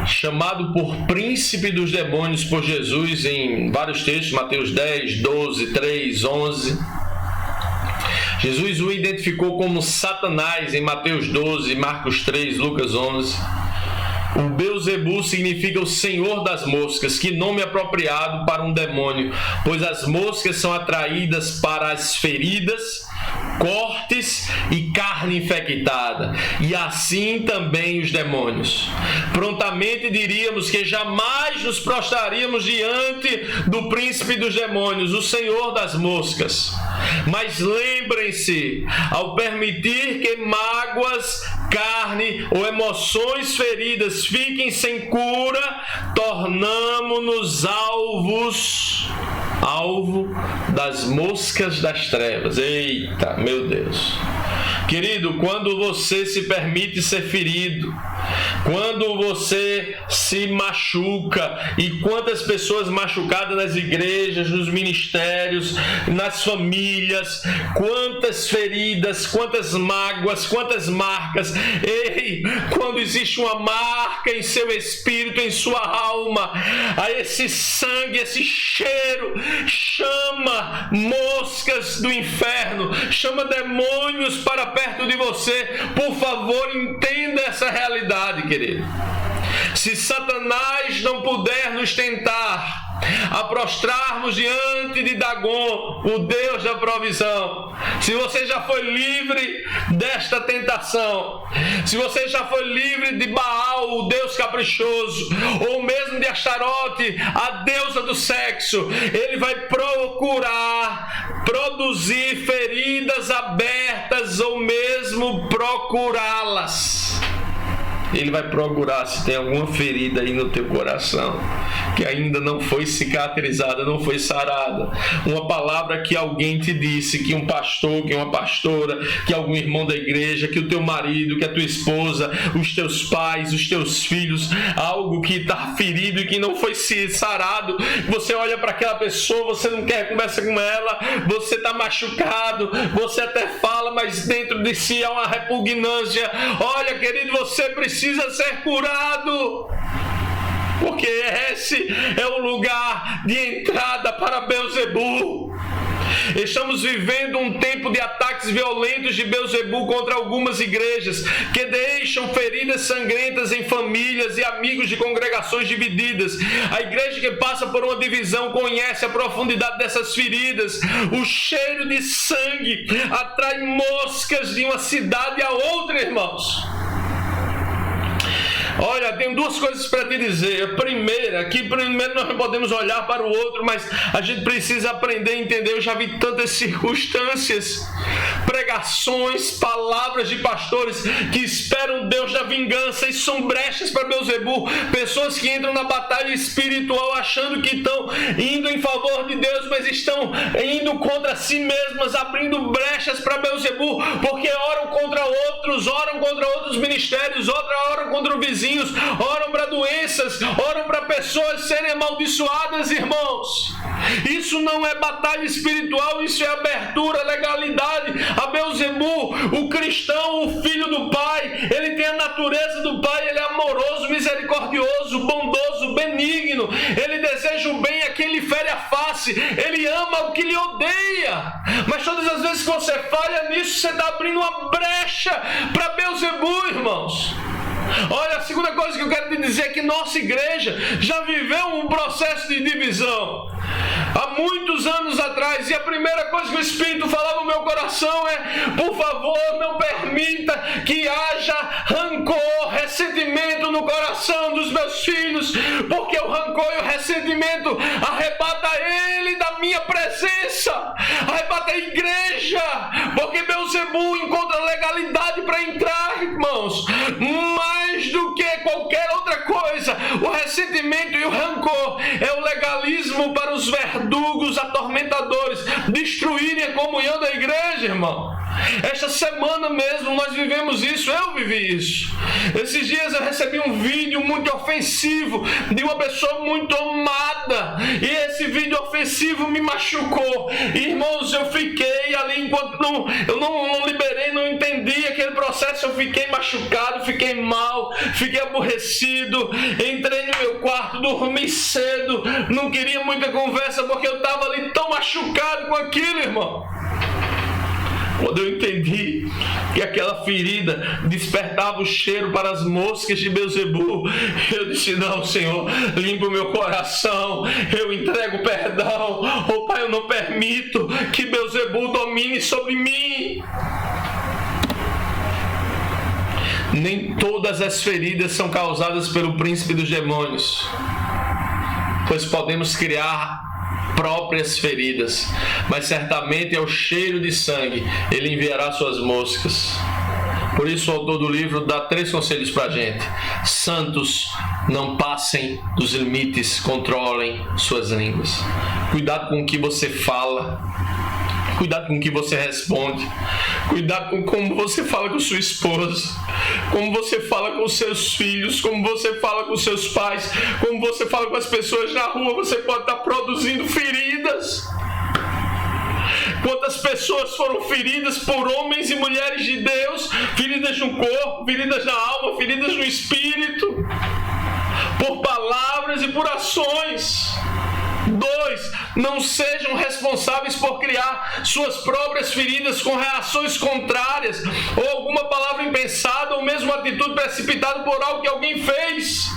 Chamado por príncipe dos demônios por Jesus em vários textos, Mateus 10, 12, 3, 11. Jesus o identificou como Satanás em Mateus 12, Marcos 3, Lucas 11. O Beelzebul significa o Senhor das moscas, que nome apropriado para um demônio, pois as moscas são atraídas para as feridas, cortes e carne infectada, e assim também os demônios. Prontamente diríamos que jamais nos prostraríamos diante do príncipe dos demônios, o Senhor das moscas. Mas lembrem-se, ao permitir que mágoas, carne ou emoções feridas fiquem sem cura, tornamo-nos alvo das moscas das trevas. Eita, meu Deus! Querido, quando você se permite ser ferido, quando você se machuca, e quantas pessoas machucadas nas igrejas, nos ministérios, nas famílias, quantas feridas, quantas mágoas, quantas marcas. Ei, quando existe uma marca em seu espírito, em sua alma, a esse sangue, esse cheiro, chama moscas do inferno, chama demônios para perto de você. Por favor, entenda essa realidade, querido. Se Satanás não puder nos tentar a prostrarmos diante de Dagon, o Deus da provisão, se você já foi livre desta tentação, se você já foi livre de Baal, o Deus caprichoso, ou mesmo de Astarote, a deusa do sexo, ele vai procurar produzir feridas abertas ou mesmo procurá-las. Ele vai procurar se tem alguma ferida aí no teu coração que ainda não foi cicatrizada, não foi sarada. Uma palavra que alguém te disse, que um pastor, que uma pastora, que algum irmão da igreja, que o teu marido, que a tua esposa, os teus pais, os teus filhos, algo que está ferido e que não foi sarado. Você olha para aquela pessoa, você não quer conversar com ela, você está machucado, você até fala, mas dentro de si há uma repugnância. Olha, querido, você precisa ser curado, porque esse é o lugar de entrada para Belzebu. Estamos vivendo um tempo de ataques violentos de Belzebu contra algumas igrejas que deixam feridas sangrentas em famílias e amigos de congregações divididas. A igreja que passa por uma divisão conhece a profundidade dessas feridas. O cheiro de sangue atrai moscas de uma cidade a outra, irmãos. Olha, tenho duas coisas para te dizer. Primeiro nós não podemos olhar para o outro, mas a gente precisa aprender a entender. Eu já vi tantas circunstâncias, pregações, palavras de pastores que esperam Deus da vingança e são brechas para Belzebu. Pessoas que entram na batalha espiritual achando que estão indo em favor de Deus, mas estão indo contra si mesmas, abrindo brechas para Belzebu, porque oram contra outros ministérios, oram contra o vizinho, oram para doenças, oram para pessoas serem amaldiçoadas, irmãos. Isso não é batalha espiritual, isso é abertura, legalidade a Belzebu. O cristão, o filho do Pai, ele tem a natureza do Pai, ele é amoroso, misericordioso, bondoso, benigno, ele deseja o bem a quem lhe fere a face, ele ama o que lhe odeia. Mas todas as vezes que você falha nisso, você está abrindo uma brecha para Belzebu, irmãos. Olha, a segunda coisa que eu quero te dizer é que nossa igreja já viveu um processo de divisão há muitos anos atrás, e a primeira coisa que o Espírito falava no meu coração é: por favor, não permita que haja rancor, ressentimento no coração dos meus filhos, porque o rancor e o ressentimento arrebata ele da minha presença, arrebata a igreja, porque Belzebu encontra legalidade para entrar, irmãos. Mais do que qualquer outra coisa, o ressentimento e o rancor é o legalismo para os verdugos, atormentadores, destruírem a comunhão da igreja, irmão. Esta semana mesmo nós vivemos isso, eu vivi isso. Esses dias eu recebi um vídeo muito ofensivo de uma pessoa muito amada, e esse vídeo ofensivo me machucou. Irmãos, eu fiquei ali enquanto eu não liberei, não entendi aquele processo. Eu fiquei machucado, fiquei mal, fiquei aborrecido, entrei no meu quarto, dormi cedo, não queria muita conversa porque eu estava ali tão machucado com aquilo, irmão. Quando eu entendi que aquela ferida despertava o cheiro para as moscas de Belzebu, eu disse: não, Senhor, limpa o meu coração, eu entrego perdão. Oh Pai, eu não permito que Belzebu domine sobre mim. Nem todas as feridas são causadas pelo príncipe dos demônios, pois podemos criar próprias feridas, mas certamente é o cheiro de sangue, ele enviará suas moscas. Por isso o autor do livro dá 3 conselhos para a gente: santos, não passem dos limites, controlem suas línguas. Cuidado com o que você fala, Cuidado com o que você responde. Cuidado com como você fala com sua esposa. Como você fala com seus filhos. Como você fala com seus pais. Como você fala com as pessoas na rua. Você pode estar produzindo feridas. Quantas pessoas foram feridas por homens e mulheres de Deus, feridas no corpo, feridas na alma, feridas no espírito, por palavras e por ações. 2. Não sejam responsáveis por criar suas próprias feridas com reações contrárias, ou alguma palavra impensada, ou mesmo atitude precipitada por algo que alguém fez.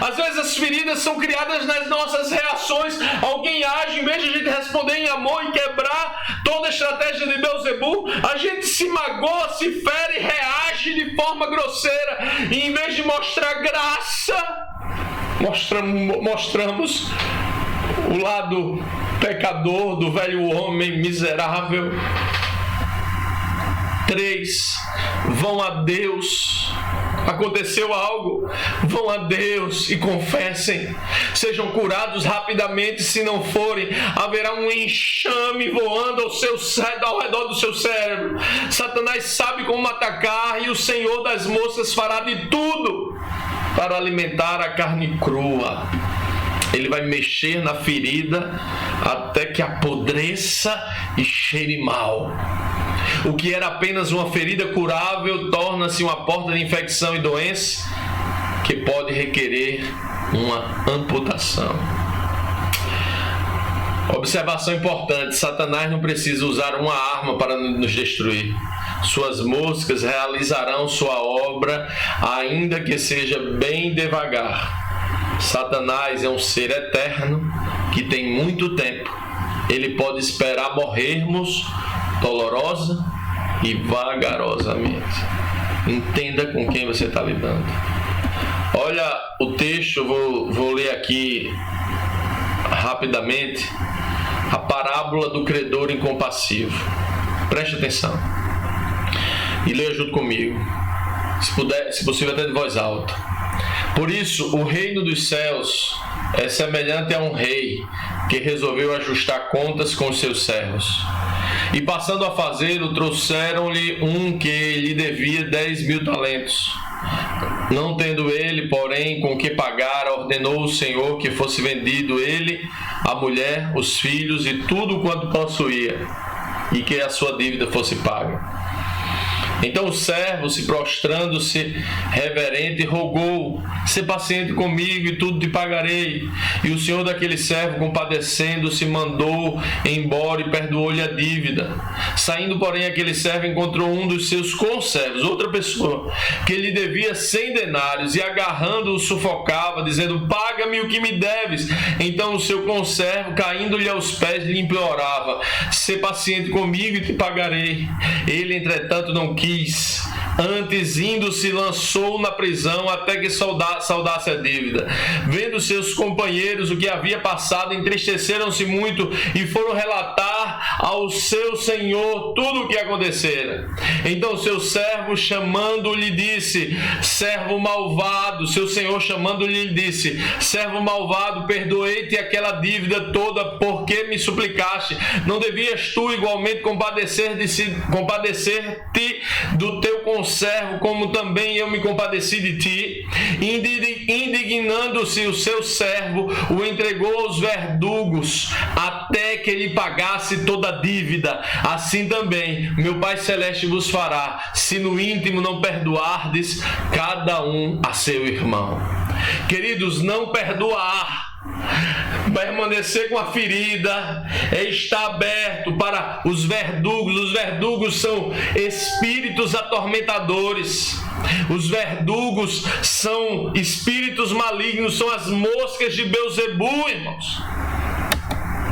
Às vezes as feridas são criadas nas nossas reações. Alguém age, em vez de a gente responder em amor e quebrar toda a estratégia de Beelzebul, a gente se magoa, se fere, reage de forma grosseira. E em vez de mostrar graça, mostramos o lado pecador do velho homem miserável. 3. Vão a Deus. Aconteceu algo, vão a Deus e confessem. Sejam curados rapidamente. Se não forem, haverá um enxame voando ao redor do seu cérebro. Satanás sabe como atacar, e o Senhor das moças fará de tudo para alimentar a carne crua. Ele vai mexer na ferida até que apodreça e cheire mal. O que era apenas uma ferida curável torna-se uma porta de infecção e doença que pode requerer uma amputação. Observação importante: Satanás não precisa usar uma arma para nos destruir. Suas moscas realizarão sua obra, ainda que seja bem devagar. Satanás é um ser eterno que tem muito tempo. Ele pode esperar morrermos dolorosa e vagarosamente. Entenda com quem você está lidando. Olha o texto, vou ler aqui rapidamente a parábola do credor incompassivo. Preste atenção e leia junto comigo, se possível até de voz alta. Por isso, o reino dos céus é semelhante a um rei que resolveu ajustar contas com os seus servos. E passando a fazê-lo, trouxeram-lhe um que lhe devia 10.000 talentos. Não tendo ele, porém, com que pagar, ordenou o Senhor que fosse vendido ele, a mulher, os filhos e tudo quanto possuía, e que a sua dívida fosse paga. Então o servo, se prostrando-se reverente, rogou: "Sê paciente comigo e tudo te pagarei." E o senhor daquele servo, compadecendo-se, mandou embora e perdoou-lhe a dívida. Saindo, porém, aquele servo encontrou um dos seus conservos, outra pessoa, que lhe devia 100 denários, e agarrando-o sufocava, dizendo: "Paga-me o que me deves." Então o seu conservo, caindo-lhe aos pés, lhe implorava: "Sê paciente comigo e te pagarei." Ele, entretanto, não quis. Antes, indo, se lançou na prisão até que saudasse a dívida. Vendo seus companheiros o que havia passado, entristeceram-se muito e foram relatar ao seu senhor tudo o que acontecera. Então seu servo, chamando-lhe, disse: "Servo malvado." Seu senhor, chamando-lhe, disse: "Servo malvado, perdoei-te aquela dívida toda, porque me suplicaste. Não devias tu igualmente compadecer-te do teu conservo, como também eu me compadeci de ti?" Indignando-se o seu servo, o entregou aos verdugos até que ele pagasse toda a dívida. Assim também meu Pai Celeste vos fará, se no íntimo não perdoardes cada um a seu irmão. Queridos, não perdoar, permanecer com a ferida, está aberto para os verdugos. Os verdugos são espíritos atormentadores. Os verdugos são espíritos malignos, são as moscas de Beelzebul, irmãos.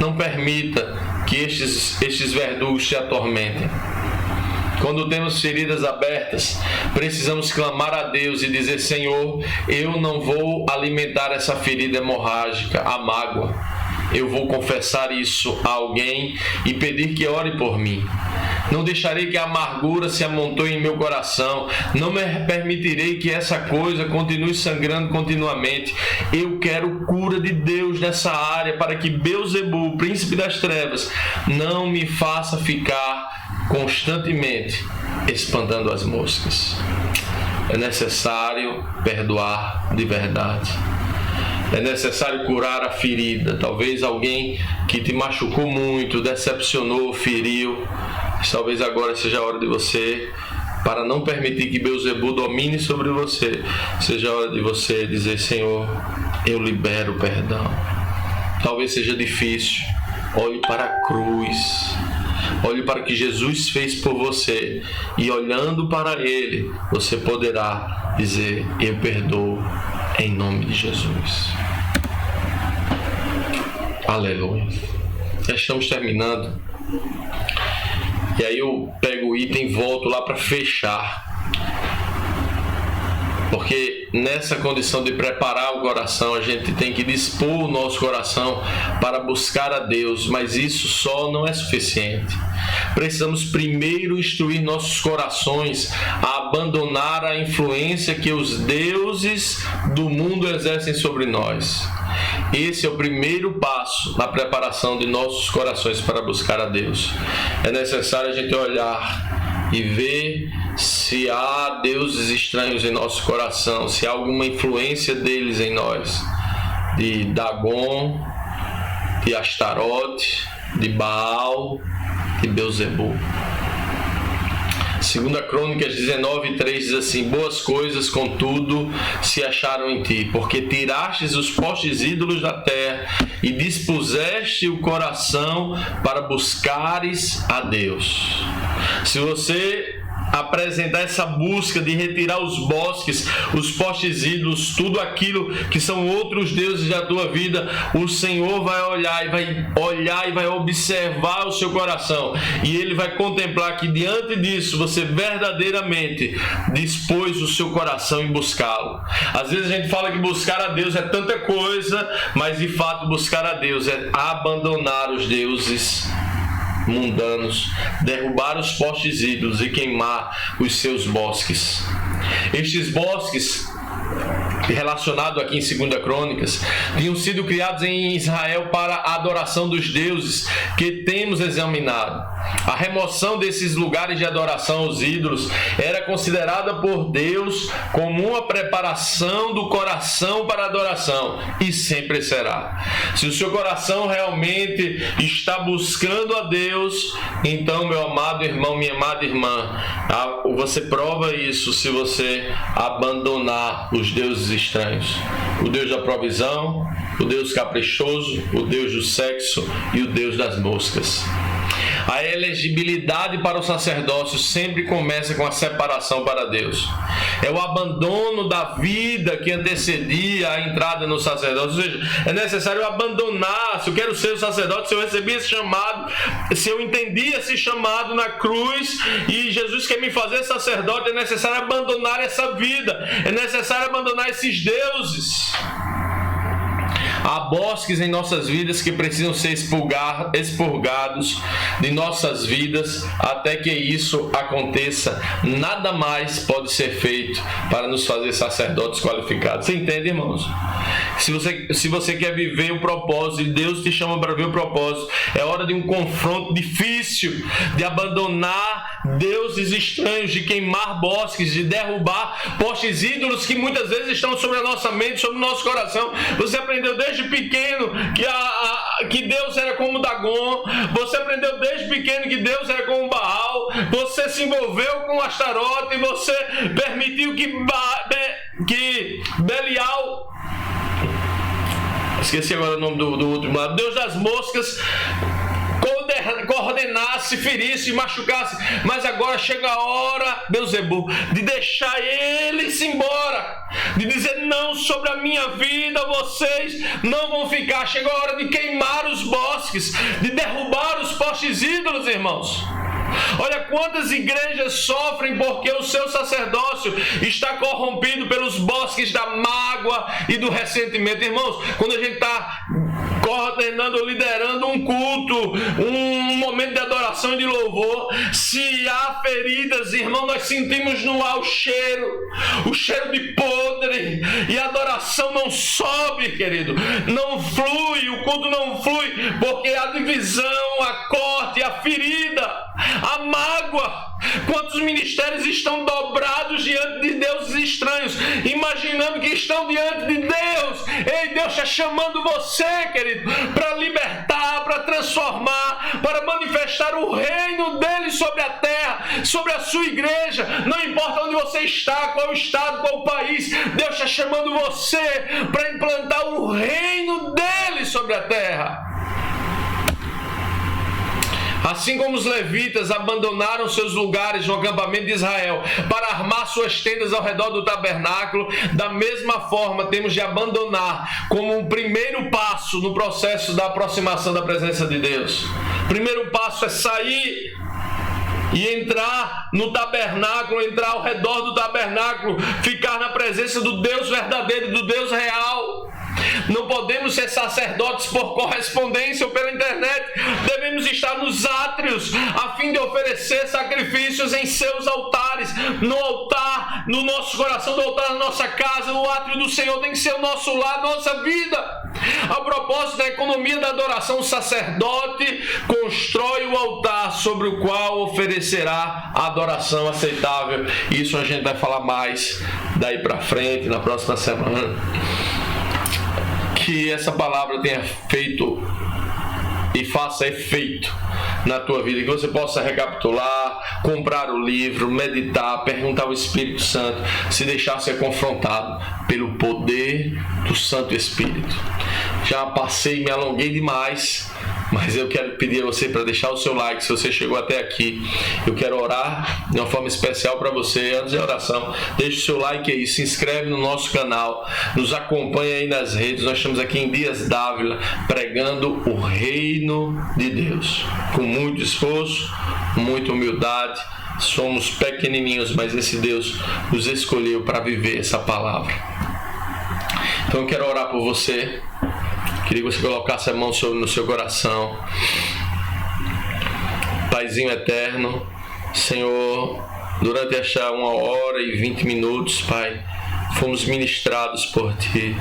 Não permita que estes verdugos te atormentem. Quando temos feridas abertas, precisamos clamar a Deus e dizer: "Senhor, eu não vou alimentar essa ferida hemorrágica, a mágoa. eu vou confessar isso a alguém e pedir que ore por mim. Não deixarei que a amargura se amontoe em meu coração. Não me permitirei que essa coisa continue sangrando continuamente. Eu quero cura de Deus nessa área, para que Beelzebul, o príncipe das trevas, não me faça ficar constantemente espantando as moscas. É necessário perdoar de verdade. É necessário curar a ferida. Talvez alguém que te machucou muito, decepcionou, feriu. Talvez agora seja a hora de você, para não permitir que Beelzebul domine sobre você, seja a hora de você dizer: Senhor, eu libero o perdão. Talvez seja difícil. Olhe para a cruz. Olhe para o que Jesus fez por você. E olhando para Ele, você poderá dizer: eu perdoo em nome de Jesus. Aleluia. Já estamos terminando. E aí eu pego o item e volto lá para fechar. Porque nessa condição de preparar o coração, a gente tem que dispor o nosso coração para buscar a Deus. Mas isso só não é suficiente. Precisamos primeiro instruir nossos corações a abandonar a influência que os deuses do mundo exercem sobre nós. Esse é o primeiro passo na preparação de nossos corações para buscar a Deus. É necessário a gente olhar e ver se há deuses estranhos em nosso coração, se há alguma influência deles em nós, de Dagon, de Astarote, de Baal, de Beelzebul. 2 Crônicas 19:3 diz assim: boas coisas, contudo, se acharam em ti, porque tirastes os postes ídolos da terra e dispuseste o coração para buscares a Deus. Se você apresentar essa busca de retirar os bosques, os postes ídolos, tudo aquilo que são outros deuses da tua vida, o Senhor vai olhar e vai observar o seu coração, e Ele vai contemplar que diante disso você verdadeiramente dispôs o seu coração em buscá-lo. Às vezes a gente fala que buscar a Deus é tanta coisa, mas de fato buscar a Deus é abandonar os deuses mundanos, derrubar os postes ídolos e queimar os seus bosques. Estes bosques, relacionado aqui em 2 Crônicas, tinham sido criados em Israel para a adoração dos deuses que temos examinado. A remoção desses lugares de adoração aos ídolos era considerada por Deus como uma preparação do coração para a adoração, e sempre será. Se o seu coração realmente está buscando a Deus, então, meu amado irmão, minha amada irmã, você prova isso se você abandonar os deuses estranhos. O Deus da provisão, o Deus caprichoso, o Deus do sexo e o Deus das moscas. A elegibilidade para o sacerdócio sempre começa com a separação para Deus. É o abandono da vida que antecedia a entrada no sacerdócio. Ou seja, é necessário abandonar. Se eu quero ser o sacerdote, se eu recebi esse chamado, se eu entendi esse chamado na cruz e Jesus quer me fazer sacerdote, é necessário abandonar essa vida. É necessário abandonar esses deuses. Há bosques em nossas vidas que precisam ser expurgados de nossas vidas até que isso aconteça. Nada mais pode ser feito para nos fazer sacerdotes qualificados. Você entende, irmãos? Se você quer viver o propósito, e Deus te chama para ver o propósito, é hora de um confronto difícil, de abandonar deuses estranhos, de queimar bosques, de derrubar postes ídolos que muitas vezes estão sobre a nossa mente, sobre o nosso coração. Você aprendeu desde pequeno que Deus era como Dagon. Você aprendeu desde pequeno que Deus era como Baal. Você se envolveu com Astarote. Você permitiu que Belial, esqueci agora o nome do último lado, Deus das moscas, coordenasse, ferisse, machucasse. Mas agora chega a hora, Beelzebul, de deixar eles embora, de dizer: não, sobre a minha vida vocês não vão ficar. Chega a hora de queimar os bosques, de derrubar os postes ídolos, irmãos. Olha quantas igrejas sofrem porque o seu sacerdócio está corrompido pelos bosques da mágoa e do ressentimento. Irmãos, quando a gente está coordenando ou liderando um culto, um momento de adoração e de louvor, se há feridas, irmão, nós sentimos no ar o cheiro de podre, e a adoração não sobe, querido, não flui, o culto não flui, porque a divisão, a corte, a ferida, a mágoa. Quantos ministérios estão dobrados diante de deuses estranhos, imaginando que estão diante de Deus? Ei, Deus está chamando você, querido, para libertar, para transformar, para manifestar o reino dele sobre a terra, sobre a sua igreja. Não importa onde você está, qual o estado, qual o país, Deus está chamando você para implantar o reino dele sobre a terra. Assim como os levitas abandonaram seus lugares no acampamento de Israel para armar suas tendas ao redor do tabernáculo, da mesma forma temos de abandonar como um primeiro passo no processo da aproximação da presença de Deus. O primeiro passo é sair e entrar no tabernáculo, entrar ao redor do tabernáculo, ficar na presença do Deus verdadeiro, do Deus real. Não podemos ser sacerdotes por correspondência ou pela internet. Devemos estar nos átrios a fim de oferecer sacrifícios em seus altares. No altar, no nosso coração, no altar da nossa casa, no átrio do Senhor tem que ser o nosso lar, nossa vida. A propósito da economia da adoração, o sacerdote constrói o altar sobre o qual oferecerá a adoração aceitável. Isso a gente vai falar mais daí para frente, na próxima semana. Que essa palavra tenha feito e faça efeito na tua vida, que você possa recapitular, comprar o livro, meditar, perguntar ao Espírito Santo, se deixar ser confrontado pelo poder do Santo Espírito. Já passei, me alonguei demais, mas eu quero pedir a você para deixar o seu like. Se você chegou até aqui, eu quero orar de uma forma especial para você. Antes da oração, deixe o seu like aí, se inscreve no nosso canal, nos acompanha aí nas redes. Nós estamos aqui em Dias Dávila pregando o reino de Deus, com muito esforço, muita humildade. Somos pequenininhos, mas esse Deus nos escolheu para viver essa palavra. Então eu quero orar por você. Queria que você colocasse a mão no seu coração. Paizinho eterno, Senhor, durante esta 1h e 20 minutos, Pai, fomos ministrados por Ti.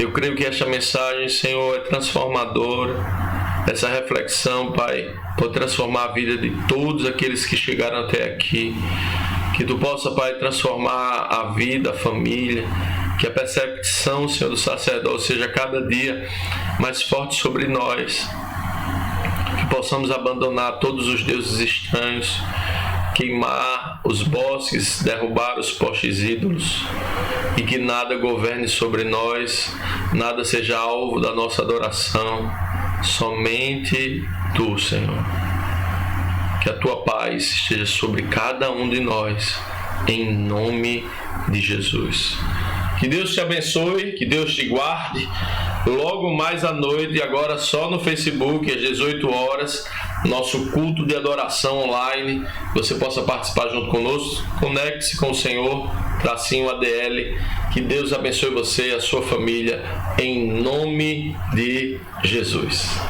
Eu creio que esta mensagem, Senhor, é transformadora. Essa reflexão, Pai, pode transformar a vida de todos aqueles que chegaram até aqui. Que Tu possa, Pai, transformar a vida, a família. Que a percepção, Senhor, do sacerdote seja cada dia mais forte sobre nós. Que possamos abandonar todos os deuses estranhos, queimar os bosques, derrubar os postes ídolos, e que nada governe sobre nós, nada seja alvo da nossa adoração, somente Tu, Senhor. Que a Tua paz esteja sobre cada um de nós, em nome de Jesus. Que Deus te abençoe, que Deus te guarde. Logo mais à noite, agora só no Facebook, às 18 horas, nosso culto de adoração online. Você possa participar junto conosco. Conecte-se com o Senhor, tracinho ADL. Que Deus abençoe você e a sua família, em nome de Jesus.